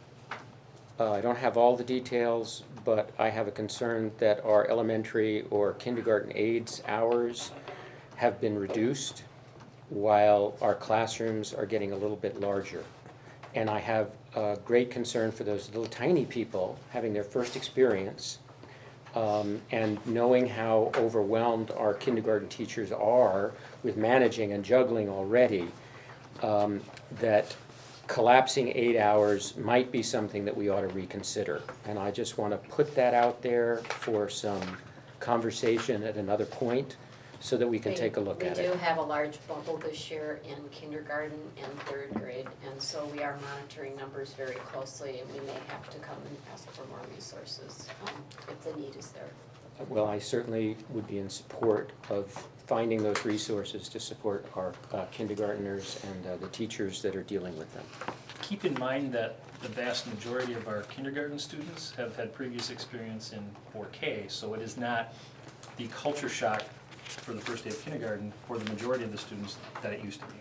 Speaker 11: I don't have all the details, but I have a concern that our elementary or kindergarten aides hours have been reduced while our classrooms are getting a little bit larger. And I have a great concern for those little tiny people having their first experience and knowing how overwhelmed our kindergarten teachers are with managing and juggling already, that collapsing 8 hours might be something that we ought to reconsider. And I just want to put that out there for some conversation at another point so that we can take a look at
Speaker 6: We
Speaker 11: it.
Speaker 6: do have a large bubble this year in kindergarten and third grade, and so we are monitoring numbers very closely, and we may have to come and ask for more resources if the need is there.
Speaker 11: Well, I certainly would be in support of finding those resources to support our kindergartners and the teachers that are dealing with them.
Speaker 9: Keep in mind that the vast majority of our kindergarten students have had previous experience in 4K, so it is not the culture shock for the first day of kindergarten for the majority of the students that it used to be.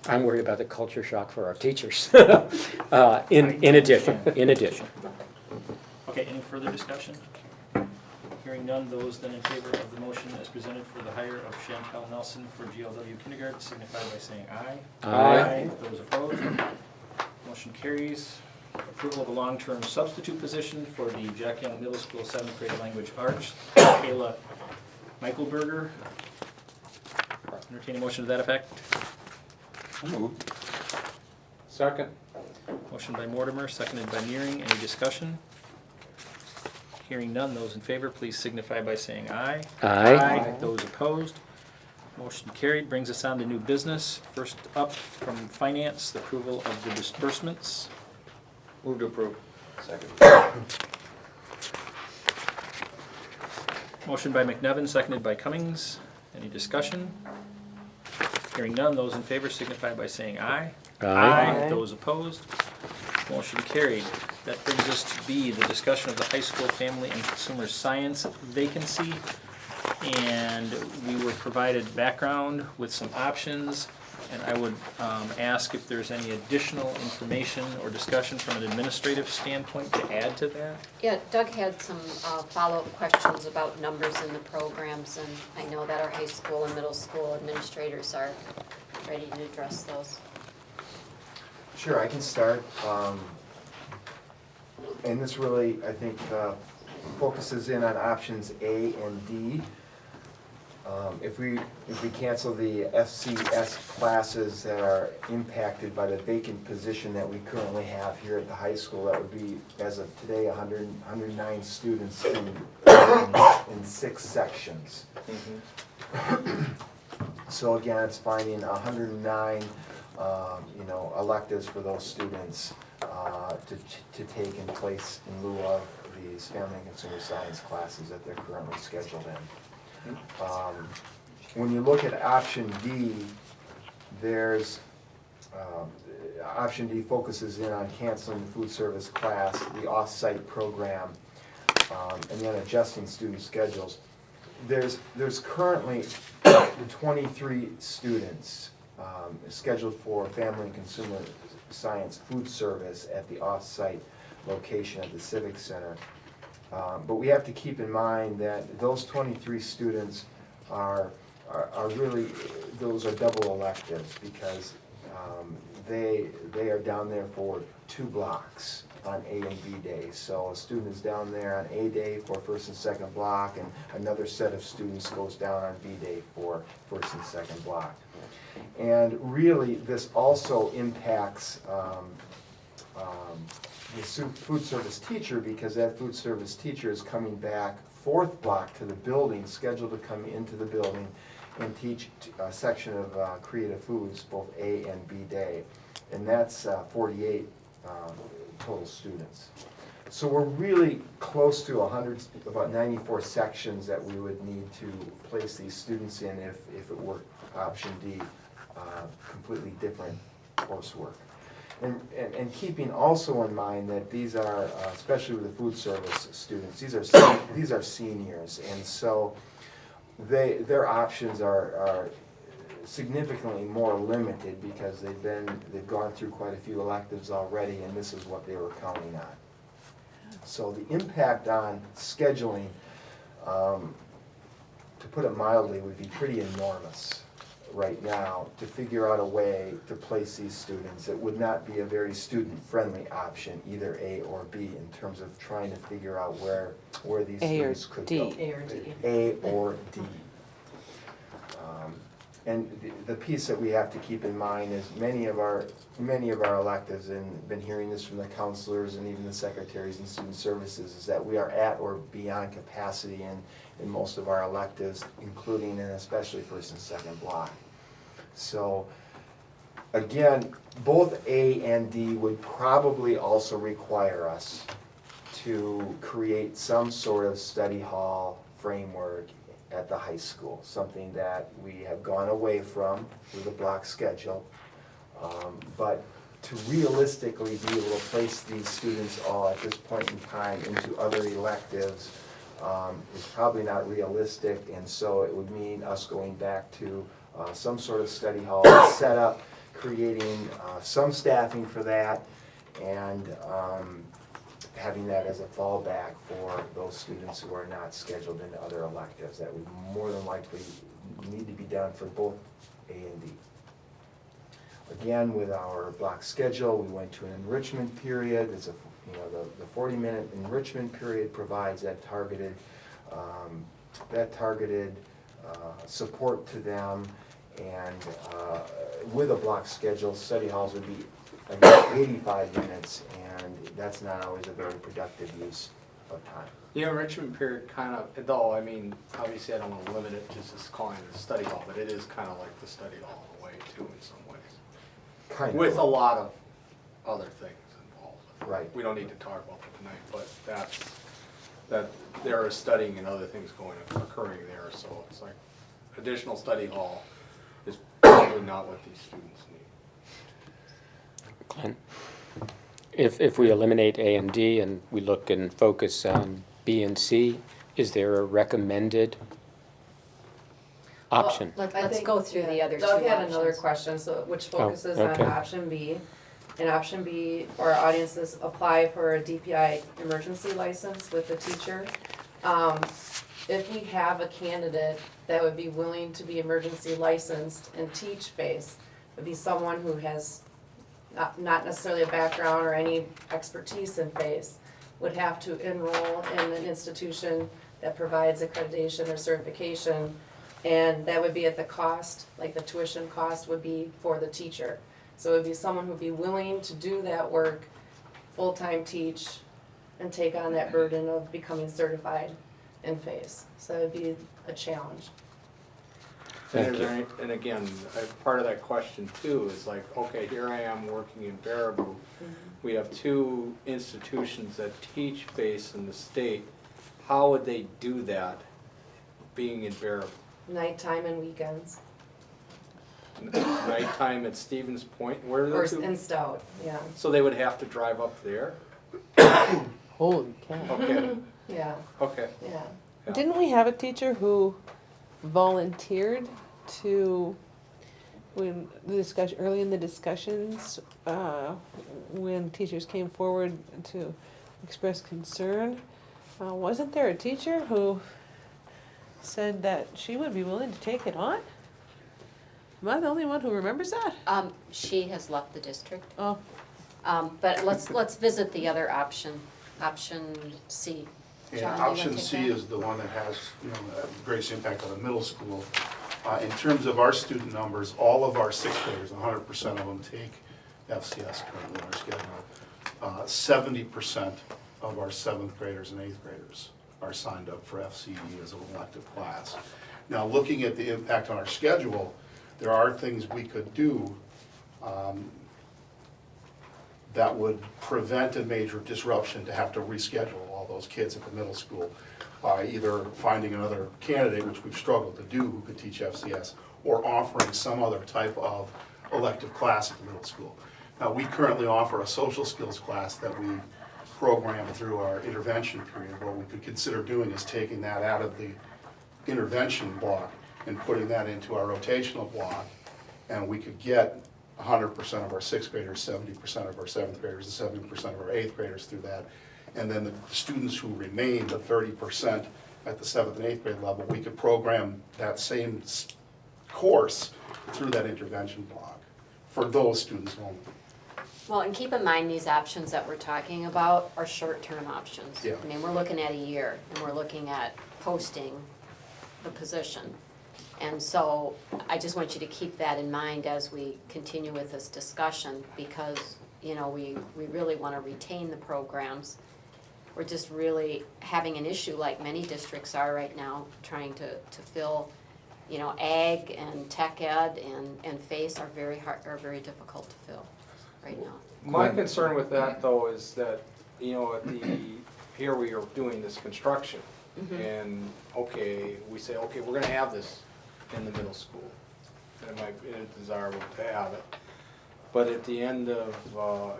Speaker 11: I'm worried about the culture shock for our teachers. In addition.
Speaker 9: Okay, any further discussion? Hearing none, those then in favor of the motion as presented for the hire of Chantel Nelson for GLW kindergarten signify by saying aye.
Speaker 11: Aye.
Speaker 9: Those opposed? Motion carries. Approval of a long-term substitute position for the Jack Young Middle School 7th grade language arts, Kayla Michaelberger. Entertain a motion to that effect.
Speaker 8: So moved.
Speaker 3: Second.
Speaker 9: Motion by Mortimer, seconded by Mearing. Any discussion? Hearing none, those in favor, please signify by saying aye.
Speaker 11: Aye.
Speaker 9: Those opposed? Motion carried. Brings us on to new business. First up from Finance, the approval of the disbursements.
Speaker 8: Move to approve.
Speaker 7: Second.
Speaker 9: Motion by McNevin, seconded by Cummings. Any discussion? Hearing none, those in favor signify by saying aye.
Speaker 3: Aye.
Speaker 9: Those opposed? Motion carried. That brings us to B, the discussion of the high school family and consumer science vacancy. And we were provided background with some options. And I would ask if there's any additional information or discussion from an administrative standpoint to add to that.
Speaker 6: Yeah, Doug had some follow-up questions about numbers in the programs, and I know that our high school and middle school administrators are ready to address those.
Speaker 2: Sure, I can start. And this really, I think, focuses in on options A and D. If we cancel the FCS classes that are impacted by the vacant position that we currently have here at the high school, that would be, as of today, 109 students in 6 sections. So again, it's finding 109, electives for those students to take in place in lieu of these family and consumer science classes that they're currently scheduled in. When you look at option D, there's, option D focuses in on canceling the food service class, the off-site program, and then adjusting student schedules. There's currently 23 students scheduled for family and consumer science food service at the off-site location at the Civic Center. But we have to keep in mind that those 23 students are really, those are double electives because they are down there for 2 blocks on A and B days. So a student is down there on A day for first and second block, and another set of students goes down on B day for first and second block. And really, this also impacts the food service teacher, because that food service teacher is coming back 4th block to the building, scheduled to come into the building and teach a section of creative foods, both A and B day. And that's 48 total students. So we're really close to 100, about 94 sections that we would need to place these students in if it were option D, completely different coursework. And keeping also in mind that these are, especially with the food service students, these are seniors, and so their options are significantly more limited because they've gone through quite a few electives already, and this is what they were counting on. So the impact on scheduling, to put it mildly, would be pretty enormous right now to figure out a way to place these students. It would not be a very student-friendly option, either A or B, in terms of trying to figure out where these students could go.
Speaker 10: A or D.
Speaker 2: A or D. And the piece that we have to keep in mind is many of our electives, and been hearing this from the counselors and even the secretaries and student services, is that we are at or beyond capacity in most of our electives, including and especially first and second block. So again, both A and D would probably also require us to create some sort of study hall framework at the high school, something that we have gone away from with a block schedule. But to realistically be able to place these students all at this point in time into other electives is probably not realistic, and so it would mean us going back to some sort of study hall setup, creating some staffing for that, and having that as a fallback for those students who are not scheduled into other electives. That would more than likely need to be done for both A and D. Again, with our block schedule, we went to an enrichment period. It's a, the 40-minute enrichment period provides that targeted support to them, and with a block schedule, study halls would be again 85 minutes, and that's not always a very productive use of time.
Speaker 3: The enrichment period kind of, though, I mean, obviously I don't want to limit it to just calling it a study hall, but it is kind of like the study hall in a way too, in some ways.
Speaker 2: Kind of.
Speaker 3: With a lot of other things involved.
Speaker 2: Right.
Speaker 3: We don't need to talk about that tonight, but that there is studying and other things occurring there, so it's like additional study hall is probably not what these students need.
Speaker 11: Glenn? If we eliminate A and D and we look and focus on B and C, is there a recommended option?
Speaker 6: Let's
Speaker 12: I think-
Speaker 6: go through the other two
Speaker 12: Doug had
Speaker 6: options.
Speaker 12: another question, so, which focuses on
Speaker 11: okay.
Speaker 12: option B. And option B, for our audiences, apply for a DPI emergency license with the teacher. If we have a candidate that would be willing to be emergency licensed and teach FACE, would be someone who has not necessarily a background or any expertise in FACE, would have to enroll in an institution that provides accreditation or certification, and that would be at the cost, like the tuition cost would be for the teacher. So it would be someone who'd be willing to do that work, full-time teach, and take on that burden of becoming certified in FACE. So it'd be a challenge.
Speaker 11: Thank you.
Speaker 3: And again, part of that question too is like, okay, here I am working in Baraboo. We have two institutions that teach FACE in the state. How would they do that, being in Baraboo?
Speaker 12: Nighttime and weekends,
Speaker 3: Nighttime at Stevens Point, where are
Speaker 12: or
Speaker 3: the two?
Speaker 12: in Stout, yeah,
Speaker 3: So they would have to drive up there?
Speaker 10: Holy cow.
Speaker 3: Okay,
Speaker 12: yeah,
Speaker 3: okay.
Speaker 12: yeah.
Speaker 3: Yeah.
Speaker 10: Didn't we have a teacher who volunteered to, when the discussion, early in the discussions, when teachers came forward to express concern, wasn't there a teacher who said that she would be willing to take it on? Am I the only one who remembers that?
Speaker 6: She has left the district,
Speaker 10: Oh,
Speaker 6: but let's visit the other option, option C.
Speaker 13: Yeah,
Speaker 6: John, do you wanna
Speaker 13: option
Speaker 6: take
Speaker 13: C
Speaker 6: that?
Speaker 13: is the one that has, the greatest impact on the middle school. In terms of our student numbers, all of our sixth graders, 100% of them take FCS currently on our schedule. 70% of our seventh graders and eighth graders are signed up for FCE as an elective class. Now, looking at the impact on our schedule, there are things we could do that would prevent a major disruption to have to reschedule all those kids at the middle school by either finding another candidate, which we've struggled to do, who could teach FCS, or offering some other type of elective class at the middle school. Now, we currently offer a social skills class that we program through our intervention period. What we could consider doing is taking that out of the intervention block and putting that into our rotational block, and we could get 100% of our sixth graders, 70% of our seventh graders, and 70% of our eighth graders through that. And then the students who remain, the 30% at the seventh and eighth grade level, we could program that same course through that intervention block for those students only.
Speaker 6: Well, and keep in mind, these options that we're talking about are short-term options.
Speaker 13: Yeah.
Speaker 6: I mean, we're looking at a year, and we're looking at posting the position. And so I just want you to keep that in mind as we continue with this discussion, because, you know, we really want to retain the programs. We're just really having an issue, like many districts are right now, trying to fill, you know, ag and tech ed and FACE are very hard, are very difficult to fill right now.
Speaker 3: My concern with that, though, is that, you know, here we are doing this construction, and, okay, we say, okay, we're gonna have this in the middle school, and it is desirable to have it. But at the end of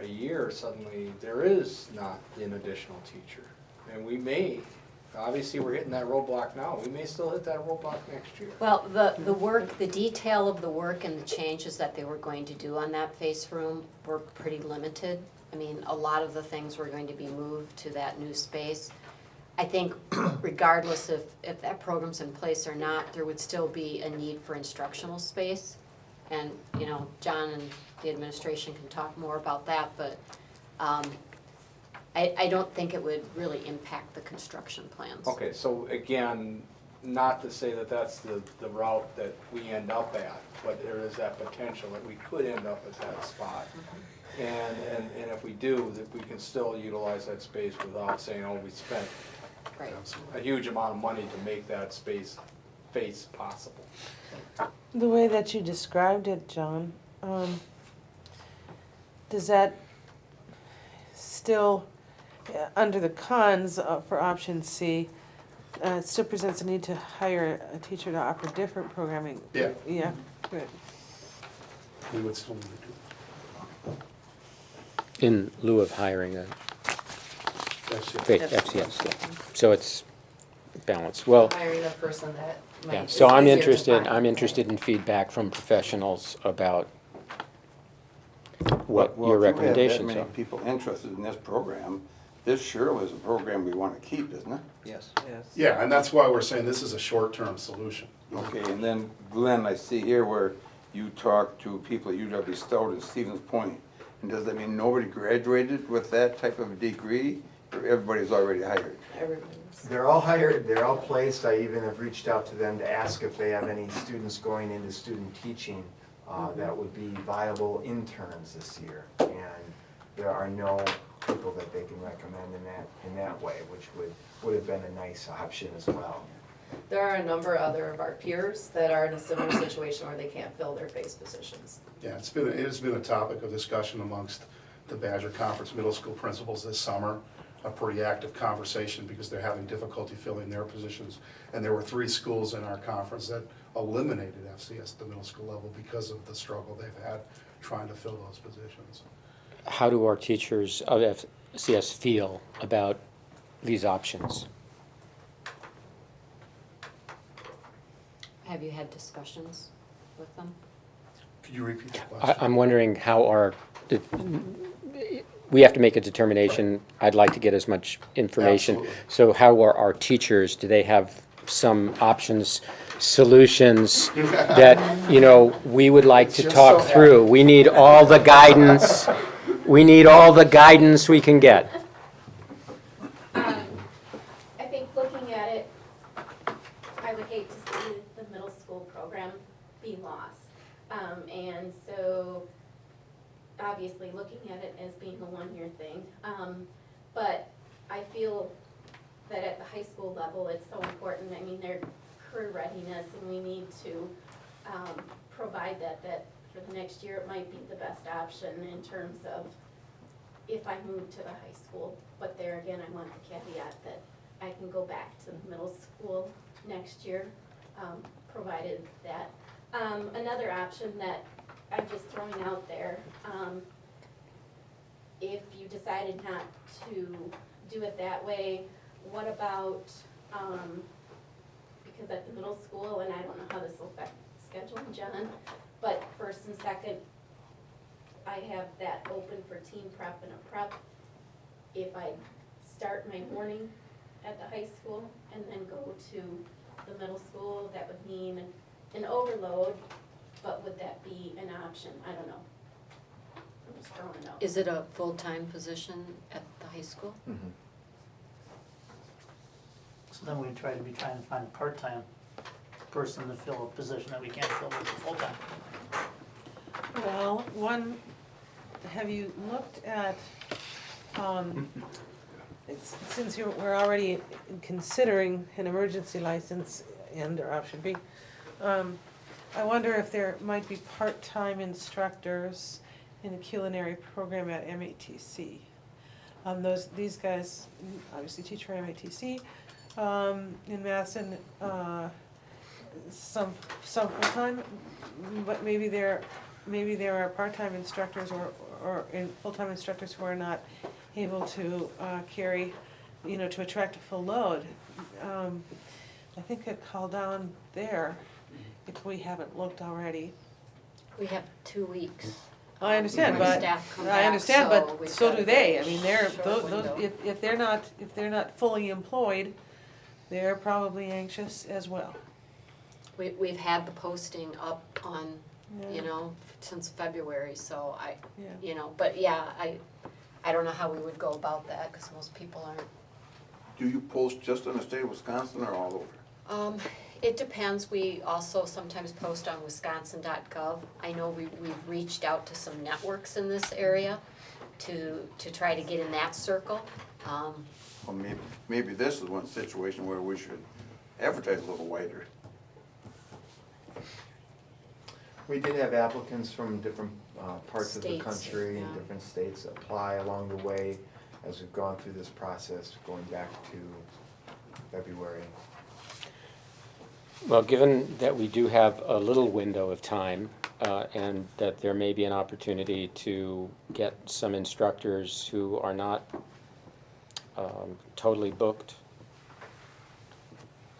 Speaker 3: a year, suddenly, there is not an additional teacher. And we may, obviously, we're hitting that roadblock now, we may still hit that roadblock next year.
Speaker 6: Well, the work, the detail of the work and the changes that they were going to do on that FACE room were pretty limited. I mean, a lot of the things were going to be moved to that new space. I think regardless if that program's in place or not, there would still be a need for instructional space. And, you know, John and the administration can talk more about that, but I don't think it would really impact the construction plans.
Speaker 3: Okay, so again, not to say that that's the route that we end up at, but there is that potential that we could end up at that spot. And if we do, that we can still utilize that space without saying, oh, we spent
Speaker 6: Right.
Speaker 3: a huge amount of money to make that space possible.
Speaker 10: The way that you described it, John, does that still, under the cons for option C, it still presents a need to hire a teacher to offer different programming?
Speaker 13: Yeah.
Speaker 10: Yeah, good.
Speaker 13: We would still need to do it.
Speaker 11: In lieu of hiring a
Speaker 13: That's it.
Speaker 11: FCS. So it's balanced. Well,
Speaker 12: Hiring a person that might.
Speaker 11: yeah,
Speaker 12: is
Speaker 11: so I'm
Speaker 12: easier to
Speaker 11: interested,
Speaker 12: find.
Speaker 11: in feedback from professionals about what
Speaker 8: Well,
Speaker 11: your
Speaker 8: if you have
Speaker 11: recommendations
Speaker 8: that
Speaker 11: are.
Speaker 8: many people interested in this program, this surely is a program we want to keep, isn't it?
Speaker 3: Yes.
Speaker 13: Yeah, and that's why we're saying this is a short-term solution.
Speaker 8: Okay, and then Glenn, I see here where you talk to people at UW Stout and Stevens Point. And does that mean nobody graduated with that type of degree, or everybody's already hired?
Speaker 12: Everybody's.
Speaker 2: They're all hired, they're all placed. I even have reached out to them to ask if they have any students going into student teaching that would be viable interns this year. And there are no people that they can recommend in that way, which would have been a nice option as well.
Speaker 12: There are a number of our peers that are in a similar situation where they can't fill their FACE positions.
Speaker 13: Yeah, it has been a topic of discussion amongst the Badger Conference middle school principals this summer, a pretty active conversation because they're having difficulty filling their positions. And there were 3 schools in our conference that eliminated FCS at the middle school level because of the struggle they've had trying to fill those positions.
Speaker 11: How do our teachers of FCS feel about these options?
Speaker 6: Have you had discussions with them?
Speaker 13: Could you repeat the question?
Speaker 11: I'm wondering how we have to make a determination. I'd like to get as much information.
Speaker 13: Absolutely.
Speaker 11: So how are our teachers, do they have some options, solutions that, you know, we would like to
Speaker 2: Just
Speaker 11: talk
Speaker 2: so
Speaker 11: through? We need all the guidance, we can get.
Speaker 14: I think looking at it, I would hate to see the middle school program be lost. And so, obviously, looking at it as being a one-year thing. But I feel that at the high school level, it's so important. I mean, their career readiness, and we need to provide that for the next year, it might be the best option in terms of if I move to the high school. But there again, I want the caveat that I can go back to the middle school next year, provided that. Another option that I'm just throwing out there, if you decided not to do it that way, what about, because at the middle school, and I don't know how this will affect scheduling, John, but first and second, I have that open for team prep and a prep. If I start my morning at the high school and then go to the middle school, that would mean an overload, but would that be an option? I don't know. I'm just throwing it out.
Speaker 6: Is it a full-time position at the high school?
Speaker 2: Mhm.
Speaker 5: So then we try to find a part-time person to fill a position that we can't fill with a full-time.
Speaker 10: Well, have you looked at, since we're already considering an emergency license and or option B, I wonder if there might be part-time instructors in the culinary program at MATC. These guys obviously teach for MATC, in Madison, some full-time, but maybe there are part-time instructors or full-time instructors who are not able to carry, to attract a full load. I think I'd call down there if we haven't looked already.
Speaker 6: We have 2 weeks.
Speaker 10: I understand,
Speaker 6: when
Speaker 10: but,
Speaker 6: staff come
Speaker 10: I
Speaker 6: back,
Speaker 10: understand,
Speaker 6: so
Speaker 10: but
Speaker 6: we've
Speaker 10: so
Speaker 6: got
Speaker 10: do
Speaker 6: a
Speaker 10: they. I mean,
Speaker 6: short window.
Speaker 10: if they're not fully employed, they're probably anxious as well.
Speaker 6: We've had the posting up on,
Speaker 10: Yeah.
Speaker 6: since February, so
Speaker 10: Yeah.
Speaker 6: But yeah, I don't know how we would go about that, because most people aren't.
Speaker 8: Do you post just in the state of Wisconsin or all over?
Speaker 6: It depends. We also sometimes post on wisconsin.gov. I know we've reached out to some networks in this area to try to get in that circle.
Speaker 8: Well, maybe this is one situation where we should advertise a little wider.
Speaker 2: We did have applicants from different parts of the
Speaker 6: States,
Speaker 2: country and
Speaker 6: yeah.
Speaker 2: different states apply along the way as we've gone through this process, going back to February.
Speaker 11: Well, given that we do have a little window of time, and that there may be an opportunity to get some instructors who are not totally booked,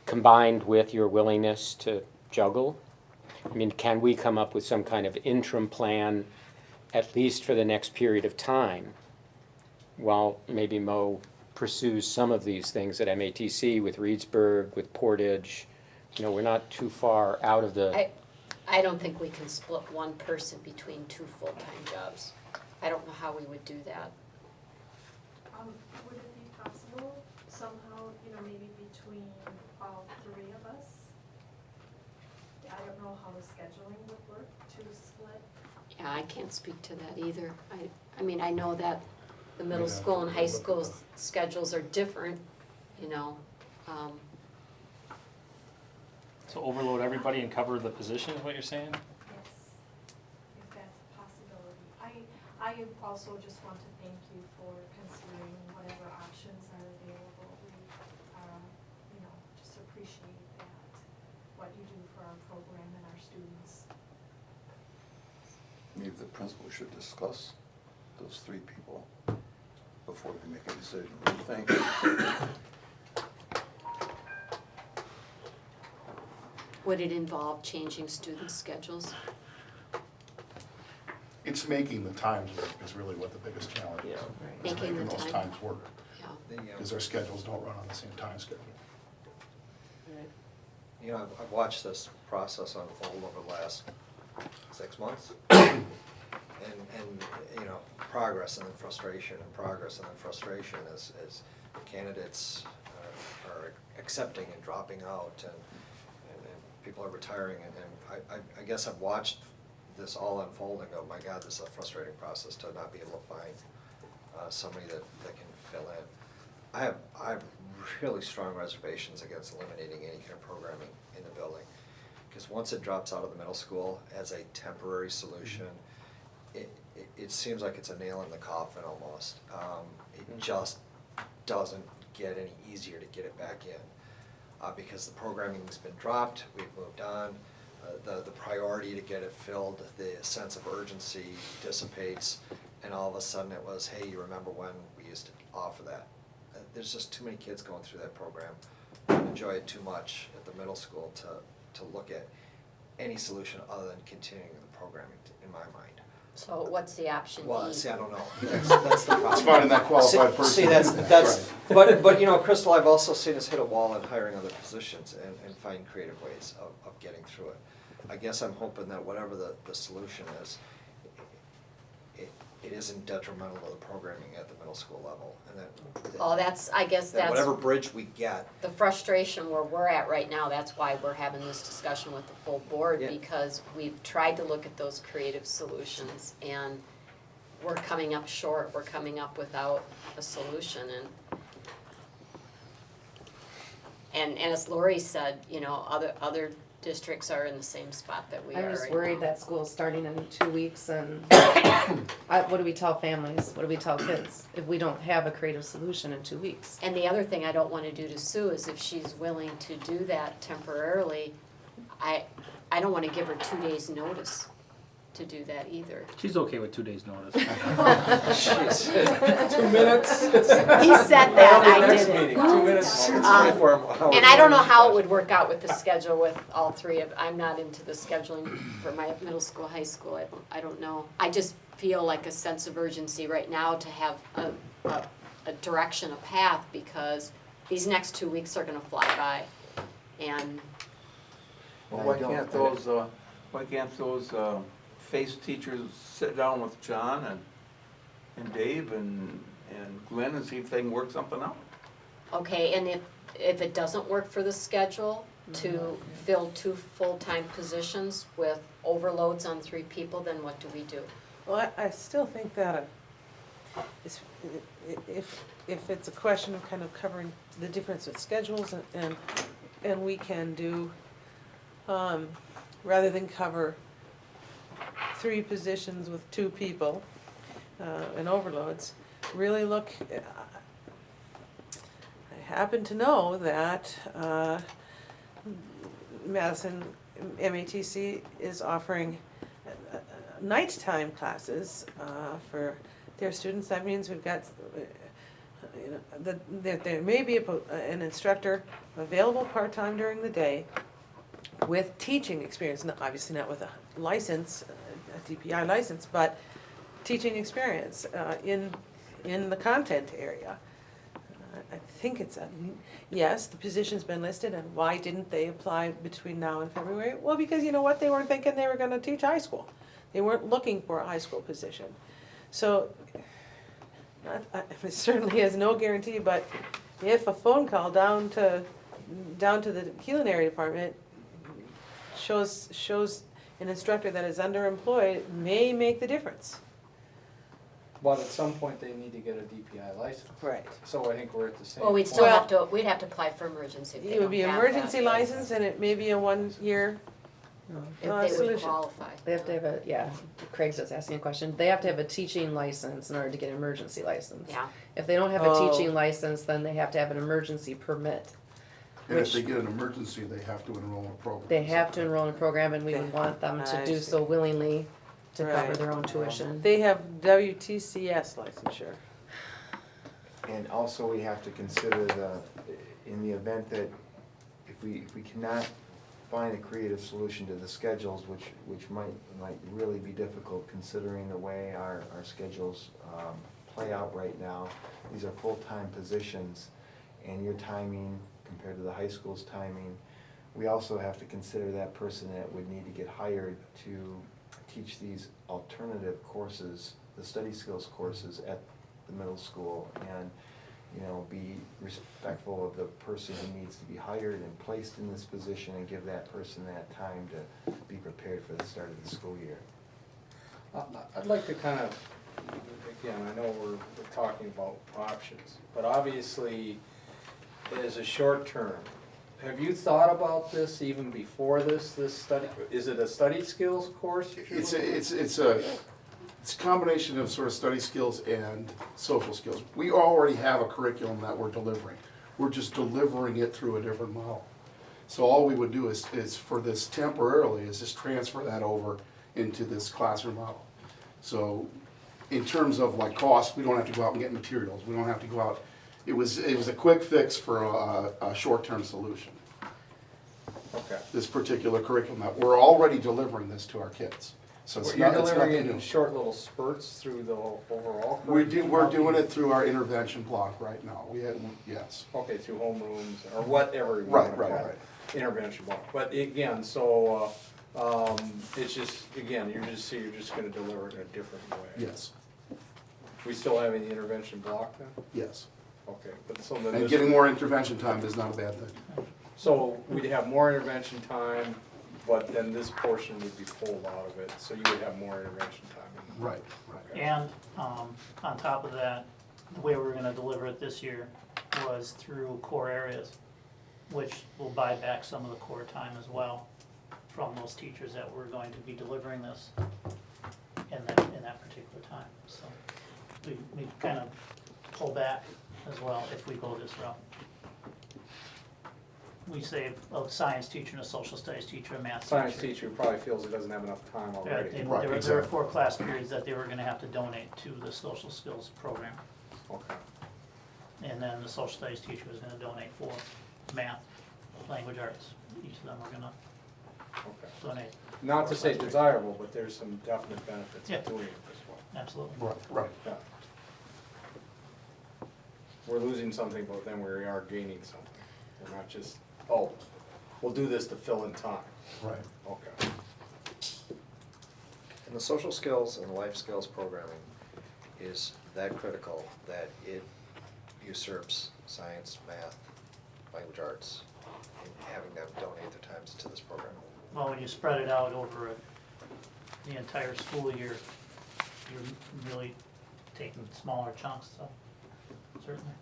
Speaker 11: combined with your willingness to juggle, I mean, can we come up with some kind of interim plan, at least for the next period of time, while maybe Mo pursues some of these things at MATC, with Reedsburg, with Portage? We're not too far out of the.
Speaker 6: I don't think we can split one person between 2 full-time jobs. I don't know how we would do that.
Speaker 15: Would it be possible somehow, maybe between all 3 of us? I don't know how the scheduling would work to split.
Speaker 6: Yeah, I can't speak to that either. I mean, I know that the middle
Speaker 13: Yeah,
Speaker 6: school and high
Speaker 13: look at
Speaker 6: school
Speaker 13: that.
Speaker 6: schedules are different,
Speaker 9: So overload everybody and cover the position, is what you're saying?
Speaker 15: Yes, if that's a possibility. I also just want to thank you for considering whatever options are available. We, just appreciate that, what you do for our program and our students.
Speaker 8: Maybe the principal should discuss those 3 people before they make a decision. What do you think?
Speaker 6: would it involve changing student schedules?
Speaker 13: It's making the times work is really what the biggest challenge is.
Speaker 2: Yeah.
Speaker 13: It's
Speaker 6: Making the
Speaker 13: those
Speaker 6: time.
Speaker 13: times work,
Speaker 6: Yeah.
Speaker 13: because our schedules don't run on the same time schedule.
Speaker 16: I've watched this process unfold over the last 6 months. And progress and then frustration and progress and then frustration as candidates are accepting and dropping out and people are retiring. And I guess I've watched this all unfold and go, my God, this is a frustrating process to not be able to find somebody that can fill in. I have really strong reservations against eliminating any kind of programming in the building. Because once it drops out of the middle school as a temporary solution, it seems like it's a nail in the coffin almost. It just doesn't get any easier to get it back in. Because the programming's been dropped, we've moved on, the priority to get it filled, the sense of urgency dissipates, and all of a sudden it was, hey, you remember when we used to offer that? There's just too many kids going through that program, enjoy it too much at the middle school to look at any solution other than continuing the programming, in my mind.
Speaker 6: So what's the option
Speaker 16: Well,
Speaker 6: E?
Speaker 16: see, I don't know. That's the problem.
Speaker 13: It's finding that qualified person.
Speaker 16: See, that's, but, you know, Crystal, I've also seen us hit a wall in hiring other positions and find creative ways of getting through it. I guess I'm hoping that whatever the solution is, it isn't detrimental to the programming at the middle school level, and that.
Speaker 6: Oh, I guess
Speaker 16: that
Speaker 6: that's
Speaker 16: whatever bridge we get.
Speaker 6: the frustration where we're at right now. That's why we're having this discussion with the full board,
Speaker 16: Yeah.
Speaker 6: because we've tried to look at those creative solutions and we're coming up short, we're coming up without a solution, and as Lori said, you know, other districts are in the same spot that we are right now.
Speaker 12: I'm just worried that school's starting in 2 weeks and what do we tell families? What do we tell kids if we don't have a creative solution in 2 weeks?
Speaker 6: And the other thing I don't wanna do to Sue is if she's willing to do that temporarily, I don't wanna give her 2 days' notice to do that either.
Speaker 9: She's okay with 2 days' notice.
Speaker 3: 2 minutes?
Speaker 6: He said that, I
Speaker 3: Next
Speaker 6: didn't.
Speaker 3: meeting, 2 minutes.
Speaker 6: And I don't know how it would work out with the schedule with all three of, I'm not into the scheduling for my middle school, high school, I don't know. I just feel like a sense of urgency right now to have a direction, a path, because these next 2 weeks are gonna fly by. And
Speaker 8: Well, why can't those FACE teachers sit down with John and Dave and Glenn and see if they can work something out?
Speaker 6: okay, and if it doesn't work for the schedule to fill 2 full-time positions with overloads on 3 people, then what do we do?
Speaker 10: Well, I still think that if it's a question of kind of covering the difference with schedules and we can do, rather than cover 3 positions with 2 people and overloads, really look, I happen to know that Madison MATC is offering nighttime classes for their students. That means we've got, you know, there may be an instructor available part-time during the day with teaching experience, obviously not with a license, a DPI license, but teaching experience in the content area. I think it's yes, the position's been listed, and why didn't they apply between now and February? Well, because you know what, they weren't thinking they were gonna teach high school. They weren't looking for a high school position. So, it certainly has no guarantee, but if a phone call down to the culinary department shows an instructor that is underemployed, may make the difference.
Speaker 3: But at some point, they need to get a DPI license.
Speaker 10: Right.
Speaker 3: So I think we're at the same.
Speaker 6: Well, we'd still have to apply for emergency if they
Speaker 10: It would be
Speaker 6: don't have that.
Speaker 10: emergency license, and it may be a 1-year
Speaker 6: If they would
Speaker 10: solution.
Speaker 6: qualify.
Speaker 12: They have to have Craig's just asking a question. They have to have a teaching license in order to get an emergency license.
Speaker 6: Yeah.
Speaker 12: If they don't have a teaching license, then they have to have an emergency permit.
Speaker 13: And if they get an emergency, they have to enroll in a program.
Speaker 12: They have to enroll in a program, and we would want them to
Speaker 10: I
Speaker 12: do
Speaker 10: see.
Speaker 12: so willingly to cover
Speaker 10: Right.
Speaker 12: their own tuition.
Speaker 10: They have WTCS licensure.
Speaker 2: And also we have to consider in the event that if we cannot find a creative solution to the schedules, which might really be difficult considering the way our schedules play out right now. These are full-time positions, and your timing compared to the high school's timing. We also have to consider that person that would need to get hired to teach these alternative courses, the study skills courses at the middle school, and, you know, be respectful of the person who needs to be hired and placed in this position, and give that person that time to be prepared for the start of the school year.
Speaker 3: I'd like to kind of, again, I know we're talking about options, but obviously, as a short term, have you thought about this even before this study? Is it a study skills course?
Speaker 13: It's It's a combination of sort of study skills and social skills. We already have a curriculum that we're delivering. We're just delivering it through a different model. So all we would do is for this temporarily, is just transfer that over into this classroom model. So in terms of like cost, we don't have to go out and get materials. We don't have to go out. It was a quick fix for a short-term solution.
Speaker 3: Okay.
Speaker 13: This particular curriculum, that we're already delivering this to our kids. So it's
Speaker 3: You're
Speaker 13: not, it's
Speaker 3: delivering it
Speaker 13: nothing
Speaker 3: in
Speaker 13: new.
Speaker 3: short little spurts through the overall
Speaker 13: We're
Speaker 3: curriculum?
Speaker 13: doing it through our intervention block right now. Yes.
Speaker 3: Okay, through homerooms, or whatever you
Speaker 13: Right,
Speaker 3: wanna
Speaker 13: right,
Speaker 3: call
Speaker 13: right.
Speaker 3: it, intervention block. But again, so, it's just, again, you're just gonna deliver it in a different way.
Speaker 13: Yes,
Speaker 3: We still have any intervention block then?
Speaker 13: yes.
Speaker 3: Okay, but so then
Speaker 13: And
Speaker 3: this,
Speaker 13: getting more intervention time is not a bad thing.
Speaker 3: so we'd have more intervention time, but then this portion would be pulled out of it, so you would have more intervention time.
Speaker 13: Right,
Speaker 3: Okay.
Speaker 5: And, on top of that, the way we're gonna deliver it this year was through core areas, which will buy back some of the core time as well from those teachers that were going to be delivering this in that particular time, so we kind of pull back as well if we go this route. We save a science teacher and a social studies teacher, a math teacher.
Speaker 3: Science teacher probably feels it doesn't have enough time
Speaker 5: Yeah,
Speaker 3: already.
Speaker 5: there
Speaker 13: Right,
Speaker 5: were- there were
Speaker 13: exactly.
Speaker 5: 4 class periods that they were gonna have to donate to the social skills program.
Speaker 3: Okay.
Speaker 5: And then the social studies teacher was gonna donate 4 math, language arts. Each of them were gonna
Speaker 3: Okay.
Speaker 5: donate.
Speaker 3: Not to say desirable, but there's some definite benefits
Speaker 5: Yeah.
Speaker 3: of doing it this way.
Speaker 5: Absolutely.
Speaker 13: right.
Speaker 3: Yeah. We're losing something, but then we are gaining something. We're not just, oh, we'll do this to fill in time.
Speaker 13: Right.
Speaker 3: Okay.
Speaker 16: And the social skills and life skills programming is that critical that it usurps science, math, language arts, in having them donate their times to this program.
Speaker 5: Well, when you spread it out over the entire school year, you're really taking smaller chunks, so certainly.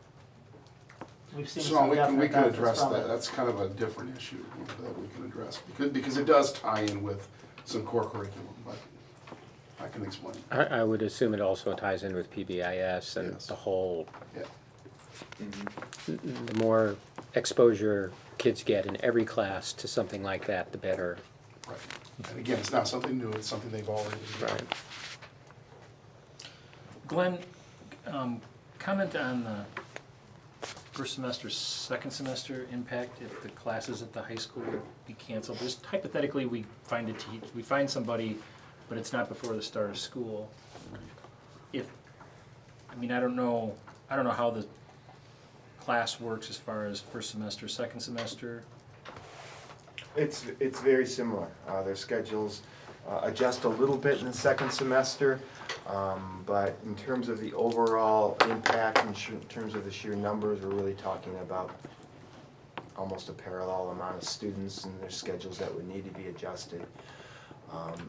Speaker 5: We've seen
Speaker 13: So
Speaker 5: some
Speaker 13: we
Speaker 5: definite
Speaker 13: can
Speaker 5: benefits
Speaker 13: address
Speaker 5: from
Speaker 13: that.
Speaker 5: it.
Speaker 13: That's kind of a different issue that we can address because it does tie in with some core curriculum, but I can explain.
Speaker 11: I would assume it also ties in with PBIS and
Speaker 13: Yes.
Speaker 11: the whole,
Speaker 13: Yeah.
Speaker 11: the more exposure kids get in every class to something like that, the better.
Speaker 13: Right. And again, it's not something new, it's something they've already done.
Speaker 11: Right.
Speaker 9: Glenn, comment on the first semester, second semester impact if the classes at the high school be canceled. Just hypothetically, we find somebody, but it's not before the start of school. I don't know how the class works as far as first semester, second semester.
Speaker 2: It's very similar. Their schedules adjust a little bit in the second semester, but in terms of the overall impact, in terms of the sheer numbers, we're really talking about almost a parallel amount of students and their schedules that would need to be adjusted.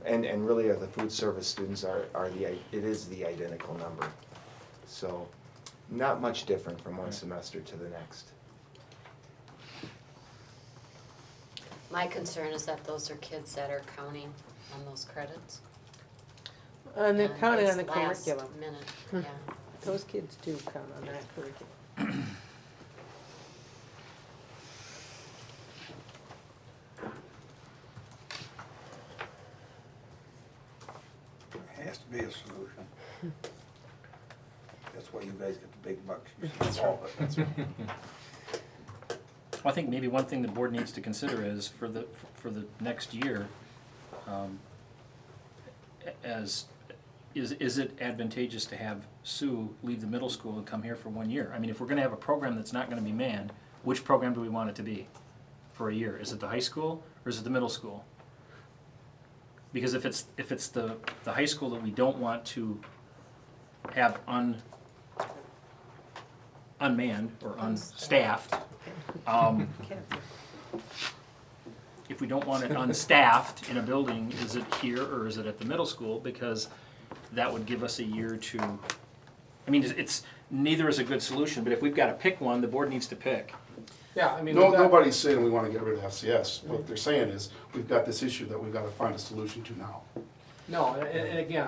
Speaker 2: And really, the food service students it is the identical number. So, not much different from one semester to the next.
Speaker 6: My concern is that those are kids that are counting on those credits.
Speaker 10: And they're counting on the
Speaker 6: It's last
Speaker 10: curriculum.
Speaker 6: minute,
Speaker 10: Hmm.
Speaker 6: yeah.
Speaker 10: Those kids do count on that curriculum.
Speaker 8: There has to be a solution. That's why you guys get the big bucks.
Speaker 9: I think maybe one thing the board needs to consider is for the next year, is it advantageous to have Sue leave the middle school and come here for 1 year? I mean, if we're gonna have a program that's not gonna be manned, which program do we want it to be for a year? Is it the high school or is it the middle school? Because if it's the high school that we don't want to have unmanned or unstaffed, if we don't want it unstaffed in a building, is it here or is it at the middle school? Because that would give us a year to, I mean, it's neither is a good solution, but if we've got to pick one, the board needs to pick.
Speaker 3: Yeah, I mean.
Speaker 13: Nobody's saying we want to get rid of FCS. What they're saying is, we've got this issue that we've got to find a solution to now.
Speaker 3: No, and again,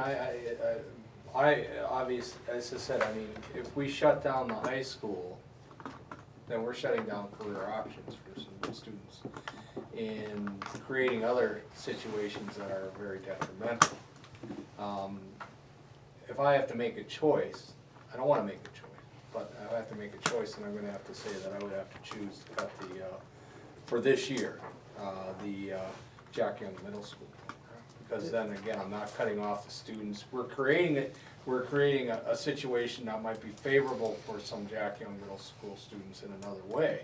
Speaker 3: I obvious, as I said, I mean, if we shut down the high school, then we're shutting down career options for some students and creating other situations that are very detrimental. If I have to make a choice, I don't wanna make a choice, but I have to make a choice, and I'm gonna have to say that I would have to choose to cut the, for this year, the Jack Young Middle School. Because then again, I'm not cutting off the students. We're creating a situation that might be favorable for some Jack Young Middle School students in another way.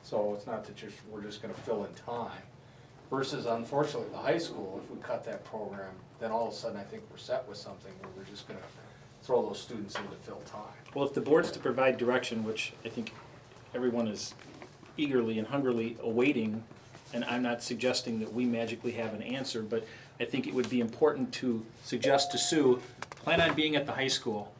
Speaker 3: So it's not that we're just gonna fill in time. Versus unfortunately, the high school, if we cut that program, then all of a sudden I think we're set with something where we're just gonna throw those students in to fill time.
Speaker 9: Well, if the board's to provide direction, which I think everyone is eagerly and hungrily awaiting, and I'm not suggesting that we magically have an answer, but I think it would be important to suggest to Sue, plan on being at the high school.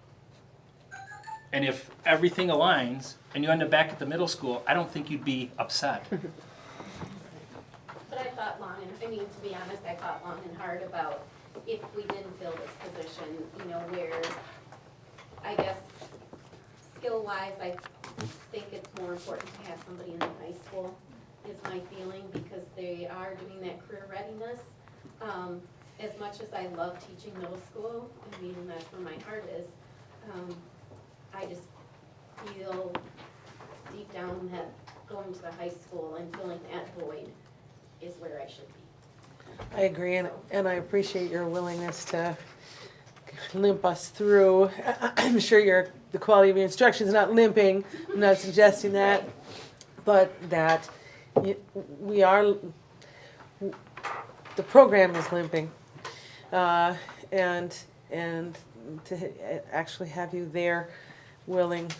Speaker 9: And if everything aligns and you end up back at the middle school, I don't think you'd be upset.
Speaker 14: But I thought long and, I mean, to be honest, I thought long and hard about if we didn't fill this position, you know, where, I guess, skill-wise, I think it's more important to have somebody in the high school, is my feeling, because they are doing that career readiness. As much as I love teaching middle school, I mean, and that's where my heart is, I just feel deep down that going to the high school and filling that void is where I should be.
Speaker 10: I agree, and I appreciate your willingness to limp us through. I'm sure the quality of your instruction is not limping, I'm not suggesting that, but that we are, the program is limping. And to actually have you there willing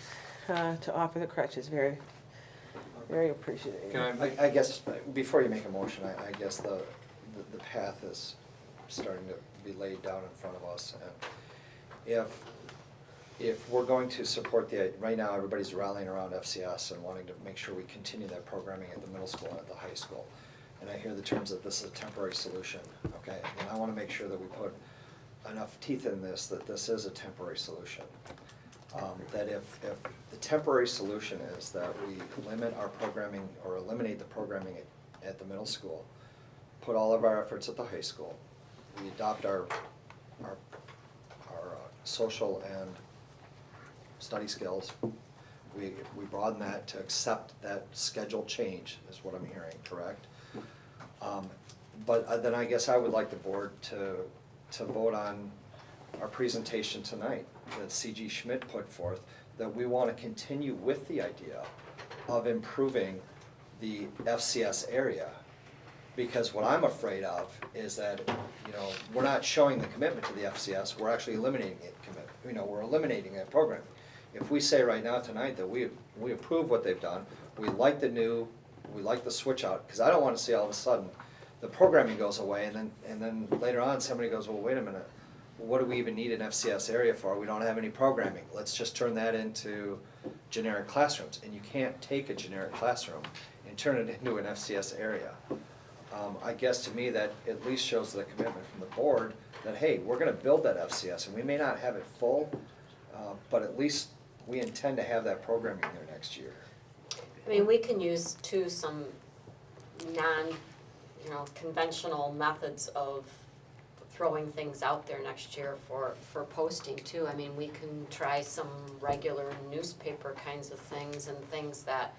Speaker 10: to offer the crutches, very, very appreciative.
Speaker 16: I guess, before you make a motion, I guess the path is starting to be laid down in front of us. And if we're going to support right now, everybody's rallying around FCS and wanting to make sure we continue that programming at the middle school and at the high school. And I hear the terms that this is a temporary solution, okay? And I wanna make sure that we put enough teeth in this, that this is a temporary solution. That if the temporary solution is that we limit our programming or eliminate the programming at the middle school, put all of our efforts at the high school, we adopt our social and study skills, we broaden that to accept that schedule change, is what I'm hearing, correct? But then I guess I would like the board to vote on our presentation tonight that C.G. Schmidt put forth, that we want to continue with the idea of improving the FCS area. Because what I'm afraid of is that, you know, we're not showing the commitment to the FCS, we're actually eliminating it, we're eliminating that program. If we say right now tonight that we approve what they've done, we like the switch out, because I don't want to see all of a sudden the programming goes away and then later on somebody goes, well, wait a minute, what do we even need an FCS area for? We don't have any programming. Let's just turn that into generic classrooms. And you can't take a generic classroom and turn it into an FCS area. I guess to me that at least shows the commitment from the board that, hey, we're gonna build that FCS and we may not have it full, but at least we intend to have that programming there next year.
Speaker 6: I mean, we can use too some conventional methods of throwing things out there next year for posting too. I mean, we can try some regular newspaper kinds of things and things that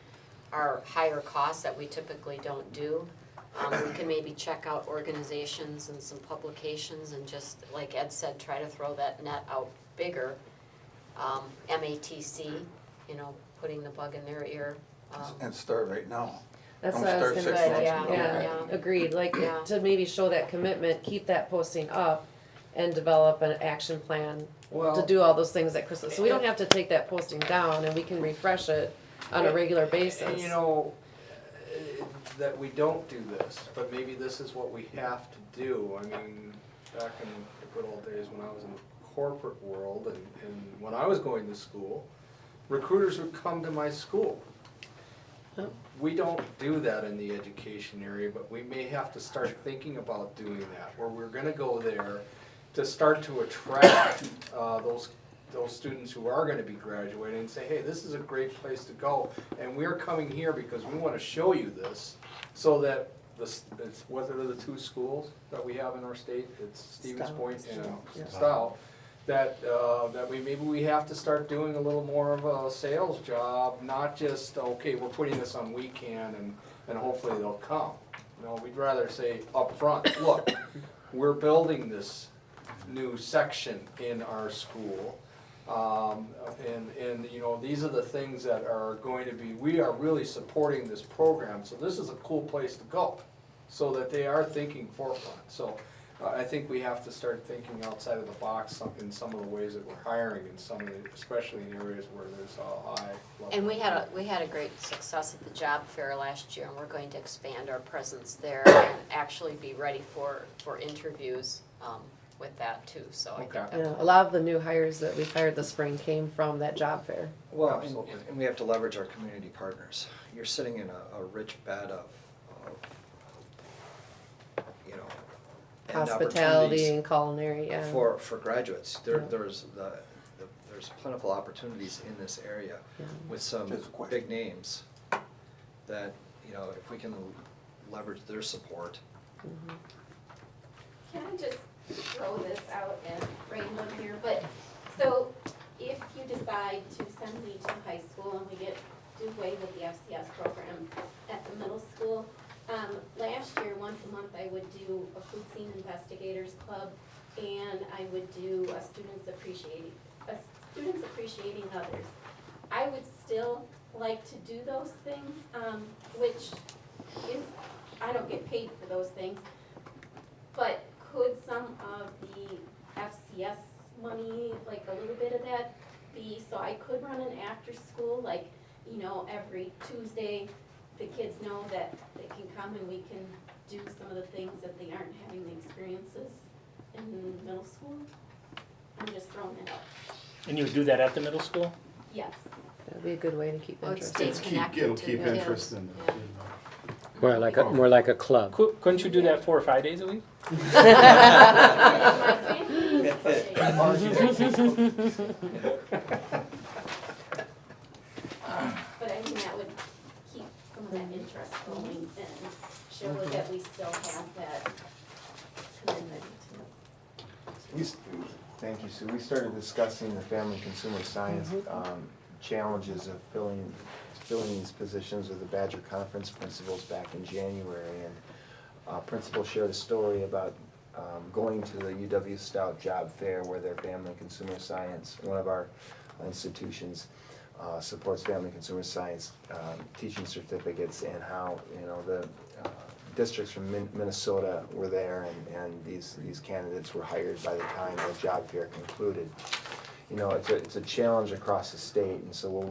Speaker 6: are higher cost that we typically don't do. We can maybe check out organizations and some publications and just, like Ed said, try to throw that net out bigger. MATC, putting the bug in their ear.
Speaker 8: And start right now.
Speaker 12: That's
Speaker 8: Don't
Speaker 12: what I was
Speaker 8: start
Speaker 12: gonna
Speaker 8: 6
Speaker 12: say,
Speaker 8: months ago.
Speaker 6: Yeah.
Speaker 12: agreed, like,
Speaker 6: Yeah.
Speaker 12: to maybe show that commitment, keep that posting up, and develop an action plan to
Speaker 3: Well,
Speaker 12: do all those things that Chris, so we don't have to take that posting down, and we can refresh it on a regular basis.
Speaker 3: And that we don't do this, but maybe this is what we have to do. I mean, back in the good old days when I was in the corporate world and when I was going to school, recruiters would come to my school. We don't do that in the education area, but we may have to start thinking about doing that, where we're gonna go there to start to attract those students who are gonna be graduating and say, hey, this is a great place to go, and we're coming here because we wanna show you this, so that what are the two schools that we have in our state? It's Stevens Point and Stout. That maybe we have to start doing a little more of a sales job, not just, okay, we're putting this on weekend and hopefully they'll come. No, we'd rather say upfront, look, we're building this new section in our school. And you know, these are the things that are going to be, we are really supporting this program, so this is a cool place to go, so that they are thinking forefront. So I think we have to start thinking outside of the box in some of the ways that we're hiring, in some of the, especially in areas where there's a high level.
Speaker 6: And we had a great success at the job fair last year, and we're going to expand our presence there and actually be ready for interviews with that too, so I think
Speaker 3: Okay.
Speaker 6: that.
Speaker 12: Yeah, a lot of the new hires that we've hired this spring came from that job fair.
Speaker 16: Well,
Speaker 3: Absolutely.
Speaker 16: and we have to leverage our community partners. You're sitting in a rich bed of, you know, and
Speaker 12: Hospitality
Speaker 16: opportunities
Speaker 12: and culinary, yeah.
Speaker 16: for graduates.
Speaker 12: Yeah.
Speaker 16: There's plentiful opportunities in this area
Speaker 12: Yeah.
Speaker 16: with some
Speaker 2: Just a question.
Speaker 16: big names that, you know, if we can leverage their support.
Speaker 12: Mhm.
Speaker 14: Can I just throw this out at random here, but, so, if you decide to send me to high school and we do away with the FCS program at the middle school, last year, once a month, I would do a food scene investigators club, and I would do a students appreciating others. I would still like to do those things, which is, I don't get paid for those things, but could some of the FCS money, like a little bit of that, be, so I could run an after-school, like, you know, every Tuesday, the kids know that they can come and we can do some of the things that they aren't having the experiences in middle school? I'm just throwing it out.
Speaker 9: And you would do that at the middle school?
Speaker 14: Yes.
Speaker 12: That'd be a good way to keep
Speaker 6: Well, it
Speaker 12: interest.
Speaker 6: stays connected
Speaker 13: It'll
Speaker 6: to
Speaker 13: keep
Speaker 6: the
Speaker 13: interest
Speaker 6: kids.
Speaker 13: in
Speaker 6: Yeah.
Speaker 11: More like a club.
Speaker 9: Couldn't you do that 4 or 5 days a week?
Speaker 14: My family is But I mean, that would keep some of that interest going and show that we still have that commitment to.
Speaker 2: Thank you, Sue. We started discussing the family and consumer science challenges of filling these positions with the Badger Conference principals back in January. And principals shared a story about going to the UW Stout Job Fair, where their family and consumer science, one of our institutions, supports family and consumer science teaching certificates, and how, you know, the districts from Minnesota were there, and these candidates were hired by the time the job fair concluded. You know, it's a challenge across the state, and so we'll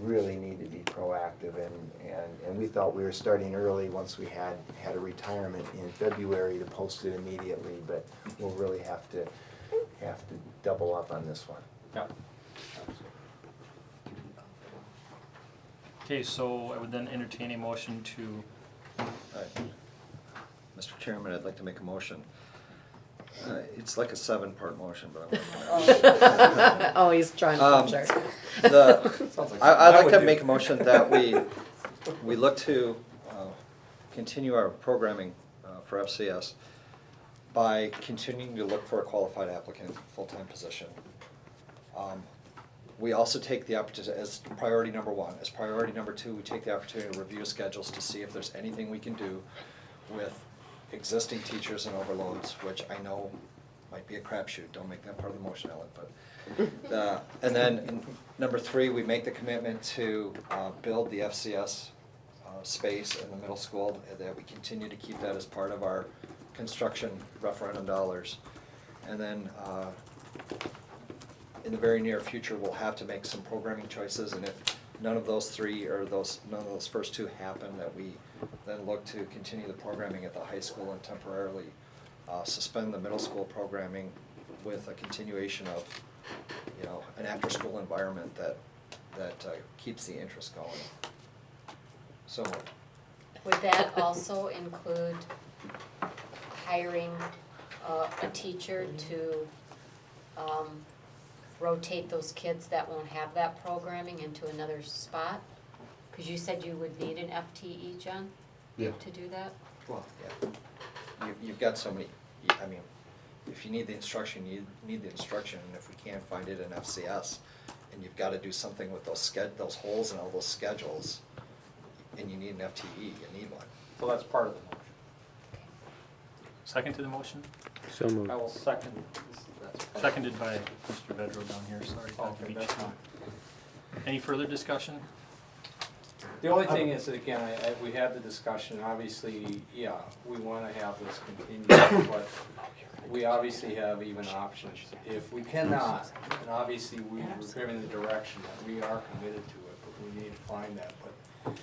Speaker 2: really need to be proactive, and we thought we were starting early once we had a retirement in February to post it immediately, but we'll really have to double up on this one.
Speaker 9: Yeah. Okay, so I would then entertain a motion to,
Speaker 16: Mr. Chairman, I'd like to make a motion. It's like a 7-part motion, but I'm.
Speaker 12: Oh, he's trying to capture.
Speaker 16: I'd like to make a motion that we look to continue our programming for FCS by continuing to look for a qualified applicant, full-time position. We also take the opportunity, as priority number 1, as priority number 2, we take the opportunity to review schedules to see if there's anything we can do with existing teachers and overloads, which I know might be a crapshoot. Don't make that part of the motion, Ellen. But and then number 3, we make the commitment to build the FCS space in the middle school, and that we continue to keep that as part of our construction referendum dollars. And then in the very near future, we'll have to make some programming choices, and if none of those 3 or none of those first 2 happen, that we then look to continue the programming at the high school and temporarily suspend the middle school programming with a continuation of, you know, an after-school environment that keeps the interest going. So
Speaker 6: Would that also include hiring a teacher to rotate those kids that won't have that programming into another spot? Because you said you would need an FTE, John?
Speaker 13: Yeah.
Speaker 6: To do that?
Speaker 16: Well, yeah. You've got so many, I mean, if you need the instruction, you need the instruction, and if we can't find it in FCS, and you've gotta do something with those holes in all those schedules, and you need an FTE, you need one.
Speaker 3: So that's part of the motion.
Speaker 9: Second to the motion?
Speaker 11: So moved.
Speaker 3: I will second.
Speaker 9: Seconded by Mr. Vedro down here, sorry. not to
Speaker 3: Okay,
Speaker 9: beat
Speaker 3: that's
Speaker 9: you.
Speaker 3: fine.
Speaker 9: Any further discussion?
Speaker 3: The only thing is, that again, we had the discussion, obviously, yeah, we wanna have this continue, but we obviously have even options. If we cannot, and obviously we're giving the direction that we are committed to it, but we need to find that, but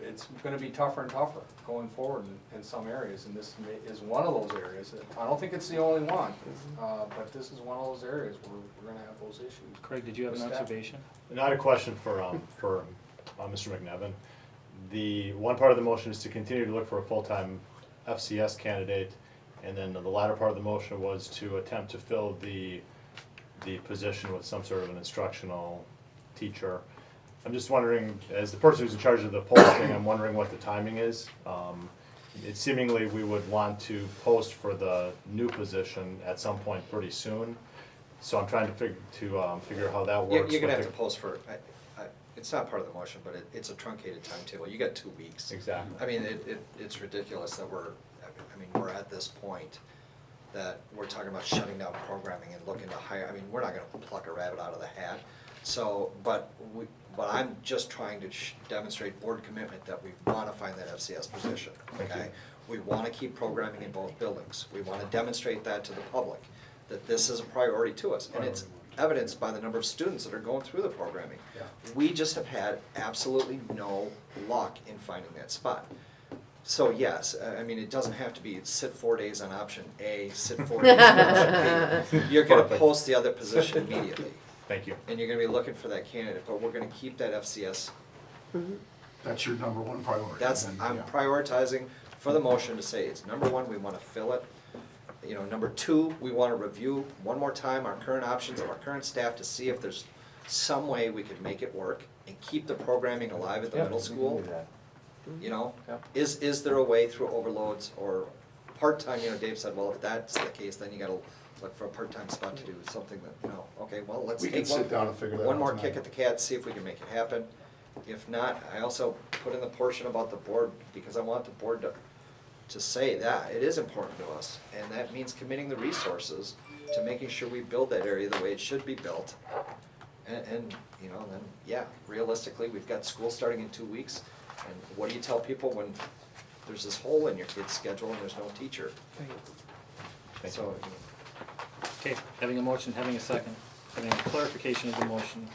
Speaker 3: it's gonna be tougher and tougher going forward in some areas, and this is one of those areas. I don't think it's the only one, but this is one of those areas where we're gonna have those issues.
Speaker 9: Craig, did you have an
Speaker 3: Staff.
Speaker 9: observation?
Speaker 17: Not a question for Mr. McNevin. The one part of the motion is to continue to look for a full-time FCS candidate, and then the latter part of the motion was to attempt to fill the position with some sort of an instructional teacher. I'm just wondering, as the person who's in charge of the posting, I'm wondering what the timing is. It seemingly we would want to post for the new position at some point pretty soon. So I'm trying to figure out how that works.
Speaker 16: You're gonna
Speaker 17: with
Speaker 16: have to post for, it's not part of the motion, but it's a truncated timetable, you got 2 weeks.
Speaker 17: Exactly.
Speaker 16: I mean, it's ridiculous that we're at this point, that we're talking about shutting down programming and looking to hire, we're not gonna pluck a rabbit out of the hat. So, but I'm just trying to demonstrate board commitment that we wanna find that FCS position, okay? We wanna keep programming in both buildings, we wanna demonstrate that to the public, that this is a priority to us, and it's evidenced by the number of students that are going through the programming.
Speaker 3: Yeah.
Speaker 16: We just have had absolutely no luck in finding that spot. So yes, it doesn't have to be sit 4 days on option A, sit 4 days on option B. You're gonna
Speaker 17: Perfect.
Speaker 16: post the other position immediately,
Speaker 17: Thank you.
Speaker 16: and you're gonna be looking for that candidate, but we're gonna keep that FCS.
Speaker 13: That's your number one priority.
Speaker 16: I'm prioritizing for the motion to say it's number one, we wanna fill it. Number two, we wanna review one more time our current options of our current staff to see if there's some way we could make it work and keep the programming alive at the middle school. Is there a way through overloads or part-time, Dave said, well, if that's the case, then you gotta look for a part-time spot to do something that, okay, well, let's
Speaker 13: We can
Speaker 16: take
Speaker 13: sit down and figure that out
Speaker 16: one more
Speaker 13: tonight.
Speaker 16: kick at the cat, see if we can make it happen. If not, I also put in the portion about the board, because I want the board to say that it is important to us, and that means committing the resources to making sure we build that area the way it should be built. And realistically, we've got school starting in 2 weeks, and what do you tell people when there's this hole in your kid's schedule and there's no teacher? So,
Speaker 9: Okay, having a motion, having a second, having a clarification of the motion.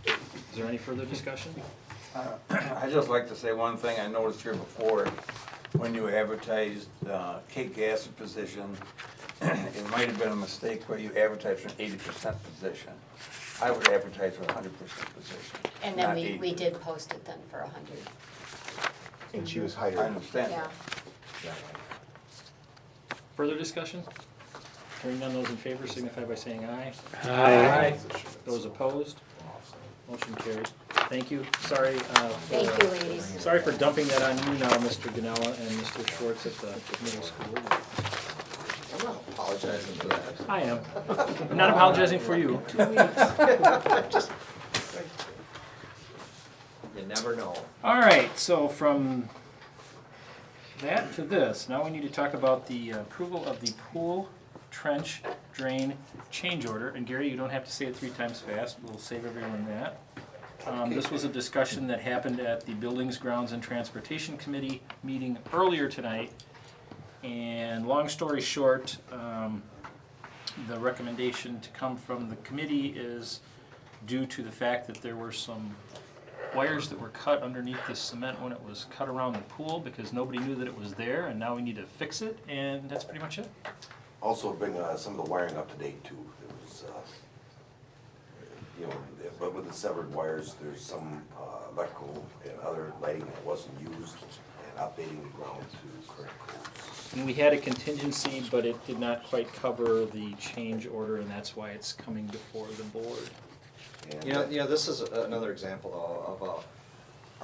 Speaker 9: Is there any further discussion?
Speaker 8: I'd just like to say one thing. I noticed here before, when you advertised Kate Gass's position, it might have been a mistake where you advertised for an 80% position. I would advertise for a 100% position.
Speaker 6: And then
Speaker 8: not
Speaker 6: we
Speaker 8: 80.
Speaker 6: did post it then for 100.
Speaker 2: And she was hired.
Speaker 8: I understand
Speaker 6: Yeah.
Speaker 8: that.
Speaker 9: Further discussion? Hearing none, those in favor signify by saying aye.
Speaker 11: Aye.
Speaker 9: Those opposed? Motion carried. Thank you. Sorry.
Speaker 6: Thank you, ladies.
Speaker 9: Sorry for dumping that on you now, Mr. Ganella and Mr. Schwartz at the middle school.
Speaker 16: I'm not apologizing for that.
Speaker 9: I am. I'm not apologizing for you.
Speaker 16: 2 weeks. You never know.
Speaker 9: All right, so from that to this, now we need to talk about the approval of the pool trench drain change order. And Gary, you don't have to say it 3 times fast. We'll save everyone that. This was a discussion that happened at the Buildings, Grounds, and Transportation Committee meeting earlier tonight. And long story short, the recommendation to come from the committee is due to the fact that there were some wires that were cut underneath the cement when it was cut around the pool because nobody knew that it was there, and now we need to fix it, and that's pretty much it.
Speaker 7: Also bring some of the wiring up to date too. There was, but with the severed wires, there's some electrical and other lighting that wasn't used, and updating the ground to current codes.
Speaker 9: And we had a contingency, but it did not quite cover the change order, and that's why it's coming before the board.
Speaker 16: You know, this is another example though of a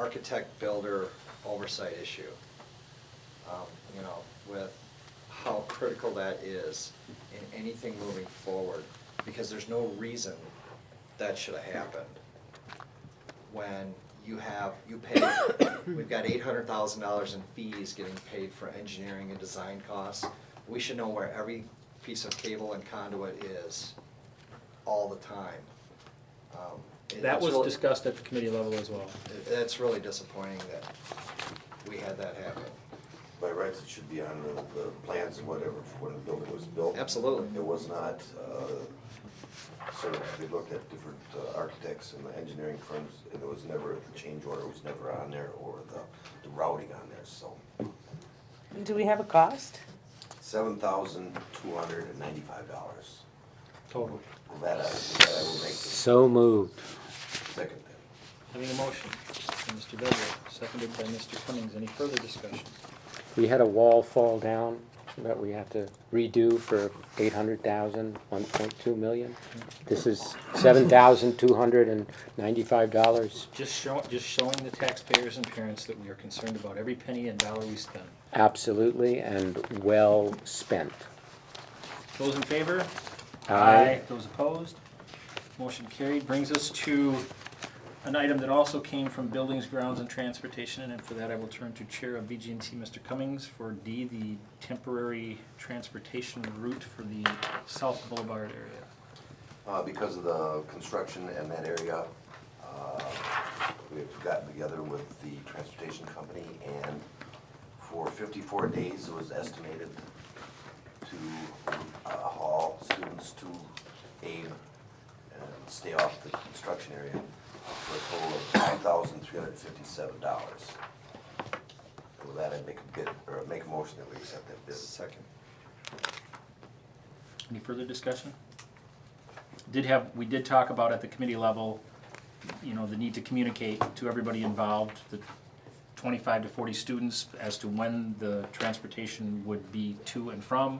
Speaker 16: architect-builder oversight issue. You know, with how critical that is in anything moving forward, because there's no reason that should have happened. When you pay, we've got $800,000 in fees getting paid for engineering and design costs. We should know where every piece of cable and conduit is all the time.
Speaker 9: That
Speaker 16: it's
Speaker 9: was
Speaker 16: really-
Speaker 9: discussed at the committee level as well.
Speaker 16: It's really disappointing that we had that happen.
Speaker 7: By rights, it should be on the plans and whatever, when the building was built.
Speaker 16: Absolutely.
Speaker 7: It was not, sort of, we looked at different architects and the engineering firms, and there was never, the change order was never on there, or the routing on there, so.
Speaker 10: Do we have a cost?
Speaker 7: $7,295.
Speaker 9: Total.
Speaker 7: That I will make.
Speaker 11: So moved.
Speaker 7: Second that.
Speaker 9: Having a motion by Mr. Beverly, seconded by Mr. Cummings. Any further discussion?
Speaker 11: We had a wall fall down that we have to redo for 800,000, 1.2 million. This is $7,295.
Speaker 9: Just showing the taxpayers and parents that we are concerned about every penny and dollar we spend.
Speaker 11: Absolutely, and well spent.
Speaker 9: Those in favor?
Speaker 11: Aye.
Speaker 9: Those opposed? Motion carried. Brings us to an item that also came from Buildings, Grounds, and Transportation, and for that I will turn to Chair of BG&T, Mr. Cummings, for D, the temporary transportation route for the South Boulevard area.
Speaker 7: Because of the construction in that area, we've gotten together with the transportation company, and for 54 days it was estimated to haul students to Abe and stay off the construction area for a total of $2,357. With that, I'd make a bid, or make a motion that we accept that bid.
Speaker 16: Second.
Speaker 9: Any further discussion? We did talk about at the committee level, you know, the need to communicate to everybody involved, the 25 to 40 students, as to when the transportation would be to and from,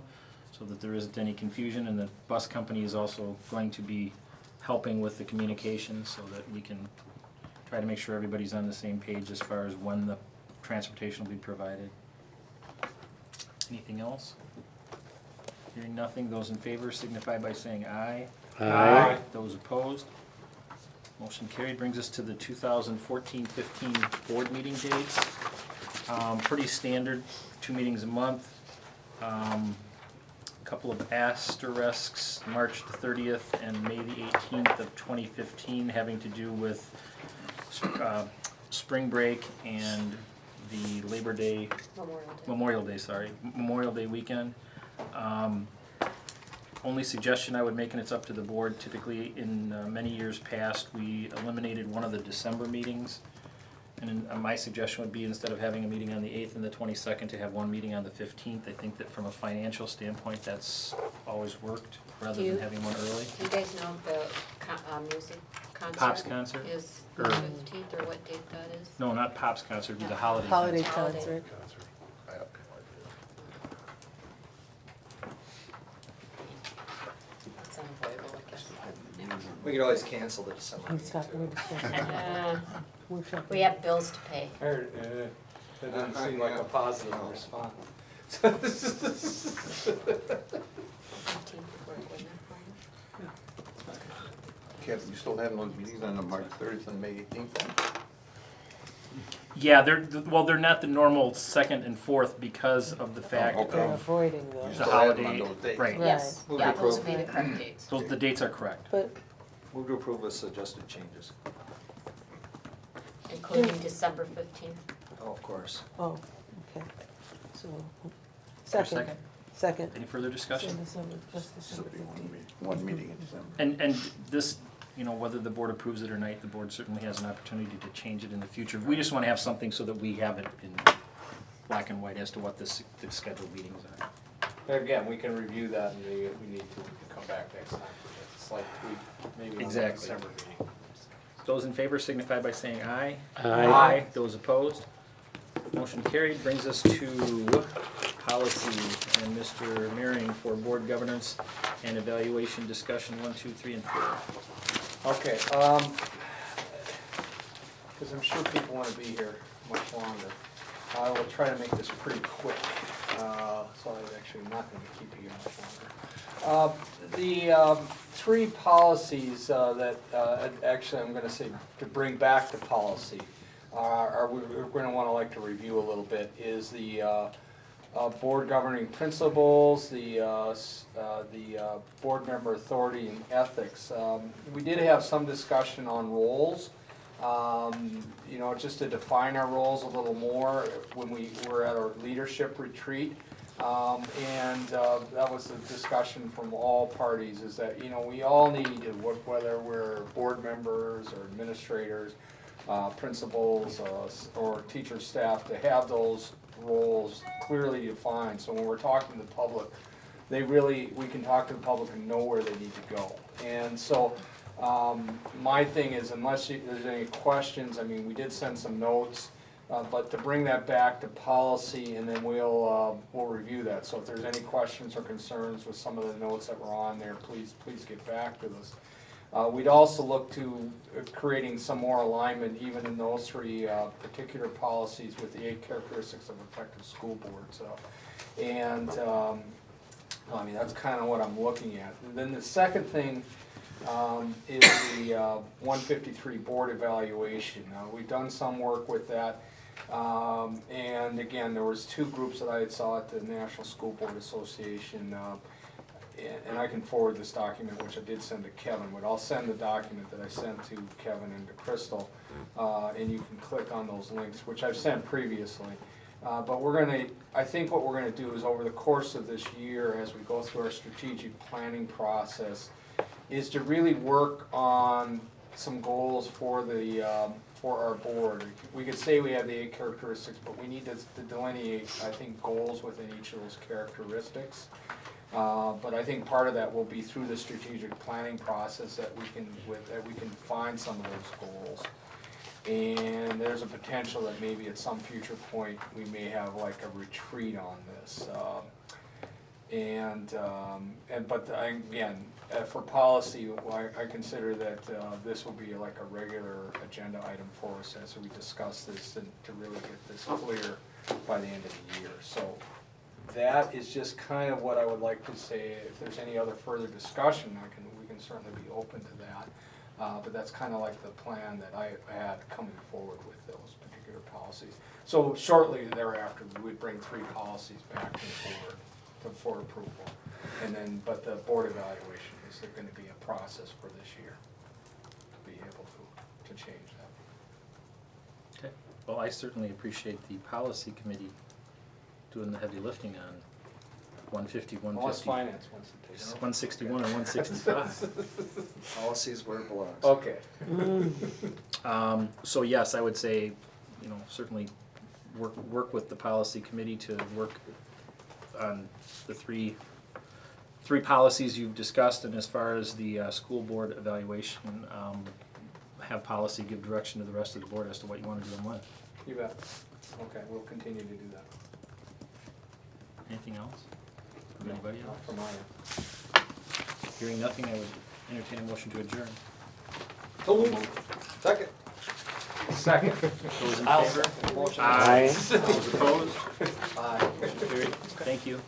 Speaker 9: so that there isn't any confusion, and the bus company is also going to be helping with the communication so that we can try to make sure everybody's on the same page as far as when the transportation will be provided. Anything else? Hearing nothing, those in favor signify by saying aye.
Speaker 11: Aye.
Speaker 9: Those opposed? Motion carried. Brings us to the 2014-15 board meeting dates. Pretty standard, 2 meetings a month. Couple of asterisks, March the 30th and May the 18th of 2015, having to do with spring break and the Labor Day, Memorial Day weekend. Only suggestion I would make, and it's up to the board, typically in many years past, we eliminated one of the December meetings. And my suggestion would be, instead of having a meeting on the 8th and the 22nd, to have one meeting on the 15th. I think that from a financial standpoint, that's always worked, rather than having one early.
Speaker 6: Do you guys know the music concert?
Speaker 9: Pops concert?
Speaker 6: Is the 15th, or what date that is?
Speaker 9: No, not Pops concert, it'd be the holiday.
Speaker 10: Holiday
Speaker 9: concert.
Speaker 10: concert.
Speaker 6: That's unavoidable, I guess.
Speaker 16: We could always cancel the December
Speaker 10: And
Speaker 16: meeting
Speaker 10: stop,
Speaker 16: too.
Speaker 10: we're discussing. Workshop.
Speaker 6: We have bills to pay.
Speaker 3: That didn't seem like a positive response.
Speaker 6: 15th would work, wouldn't it, Brian?
Speaker 8: Kevin, you still having those meetings on the March 30th and May 18th then?
Speaker 9: Yeah, they're not the normal 2nd and 4th because of the fact
Speaker 10: They're
Speaker 9: of
Speaker 10: avoiding those.
Speaker 9: the
Speaker 8: still have them on
Speaker 9: holiday.
Speaker 8: those days.
Speaker 9: Right,
Speaker 6: Yes,
Speaker 16: Move
Speaker 6: yeah,
Speaker 16: to
Speaker 6: those would
Speaker 16: approve.
Speaker 6: be the correct dates.
Speaker 9: the dates are correct.
Speaker 10: But
Speaker 16: Move to approve with suggested changes.
Speaker 6: Including December 15th.
Speaker 16: Oh, of course.
Speaker 10: oh, okay. So,
Speaker 9: There a
Speaker 10: second. Second.
Speaker 9: Any further discussion?
Speaker 10: So just December 15th.
Speaker 8: One meeting in December.
Speaker 9: And this, you know, whether the board approves it or not, the board certainly has an opportunity to change it in the future. We just want to have something so that we have it in black and white as to what the scheduled meetings are.
Speaker 3: Again, we can review that, and we need to come back next time with a slight tweak, maybe on the
Speaker 9: Exactly.
Speaker 3: December meeting.
Speaker 9: Those in favor signify by saying aye.
Speaker 11: Aye.
Speaker 9: Those opposed? Motion carried. Brings us to policy, and Mr. Merring for board governance and evaluation discussion 1, 2, 3, and 4.
Speaker 3: Okay, because I'm sure people want to be here much longer. I will try to make this pretty quick, so I'm actually not going to keep you much longer. The three policies that, actually I'm going to say to bring back to policy, we're going to want to like to review a little bit, is the board governing principles, the board member authority and ethics. We did have some discussion on roles. You know, just to define our roles a little more when we were at our leadership retreat. And that was the discussion from all parties, is that, you know, we all need to, whether we're board members or administrators, principals, or teacher staff, to have those roles clearly defined. So when we're talking to the public, we can talk to the public and know where they need to go. And so, my thing is, unless there's any questions, I mean, we did send some notes, but to bring that back to policy, and then we'll review that. So if there's any questions or concerns with some of the notes that were on there, please get back to us. We'd also look to creating some more alignment, even in those three particular policies, with the 8 characteristics of effective school boards. I mean, that's kind of what I'm looking at. And then the second thing is the 153 board evaluation. We've done some work with that, and again, there was 2 groups that I had saw at the National School Board Association, and I can forward this document, which I did send to Kevin, but I'll send the document that I sent to Kevin and to Crystal, and you can click on those links, which I've sent previously. But I think what we're gonna do is, over the course of this year, as we go through our strategic planning process, is to really work on some goals for our board. We could say we have the 8 characteristics, but we need to delineate, I think, goals within each of those characteristics. But I think part of that will be through the strategic planning process that we can find some of those goals. And there's a potential that maybe at some future point we may have like a retreat on this. But again, for policy, I consider that this will be like a regular agenda item for us as we discuss this, and to really get this clear by the end of the year. So that is just kind of what I would like to say. If there's any other further discussion, we can certainly be open to that. But that's kind of like the plan that I had coming forward with those particular policies. So shortly thereafter, we would bring 3 policies back to the board for approval. And then, but the board evaluation is there going to be a process for this year to be able to change that.
Speaker 9: Okay, well, I certainly appreciate the policy committee doing the heavy lifting on 150, 150.
Speaker 3: Unless finance wants to take it.
Speaker 9: 161 and 165.
Speaker 16: Policies where it belongs.
Speaker 3: Okay.
Speaker 9: So yes, I would say, you know, certainly work with the policy committee to work on the three policies you've discussed, and as far as the school board evaluation, have policy give direction to the rest of the board as to what you want to do and when.
Speaker 3: You bet. Okay, we'll continue to do that.
Speaker 9: Anything else? From anybody else?
Speaker 3: From my end.
Speaker 9: Hearing nothing, I would entertain a motion to adjourn.
Speaker 16: Second.
Speaker 3: Second.
Speaker 9: Those in
Speaker 3: I'll
Speaker 9: favor?
Speaker 3: second the motion.
Speaker 9: Aye. Those opposed?
Speaker 3: Aye.
Speaker 9: Motion carried. Thank you.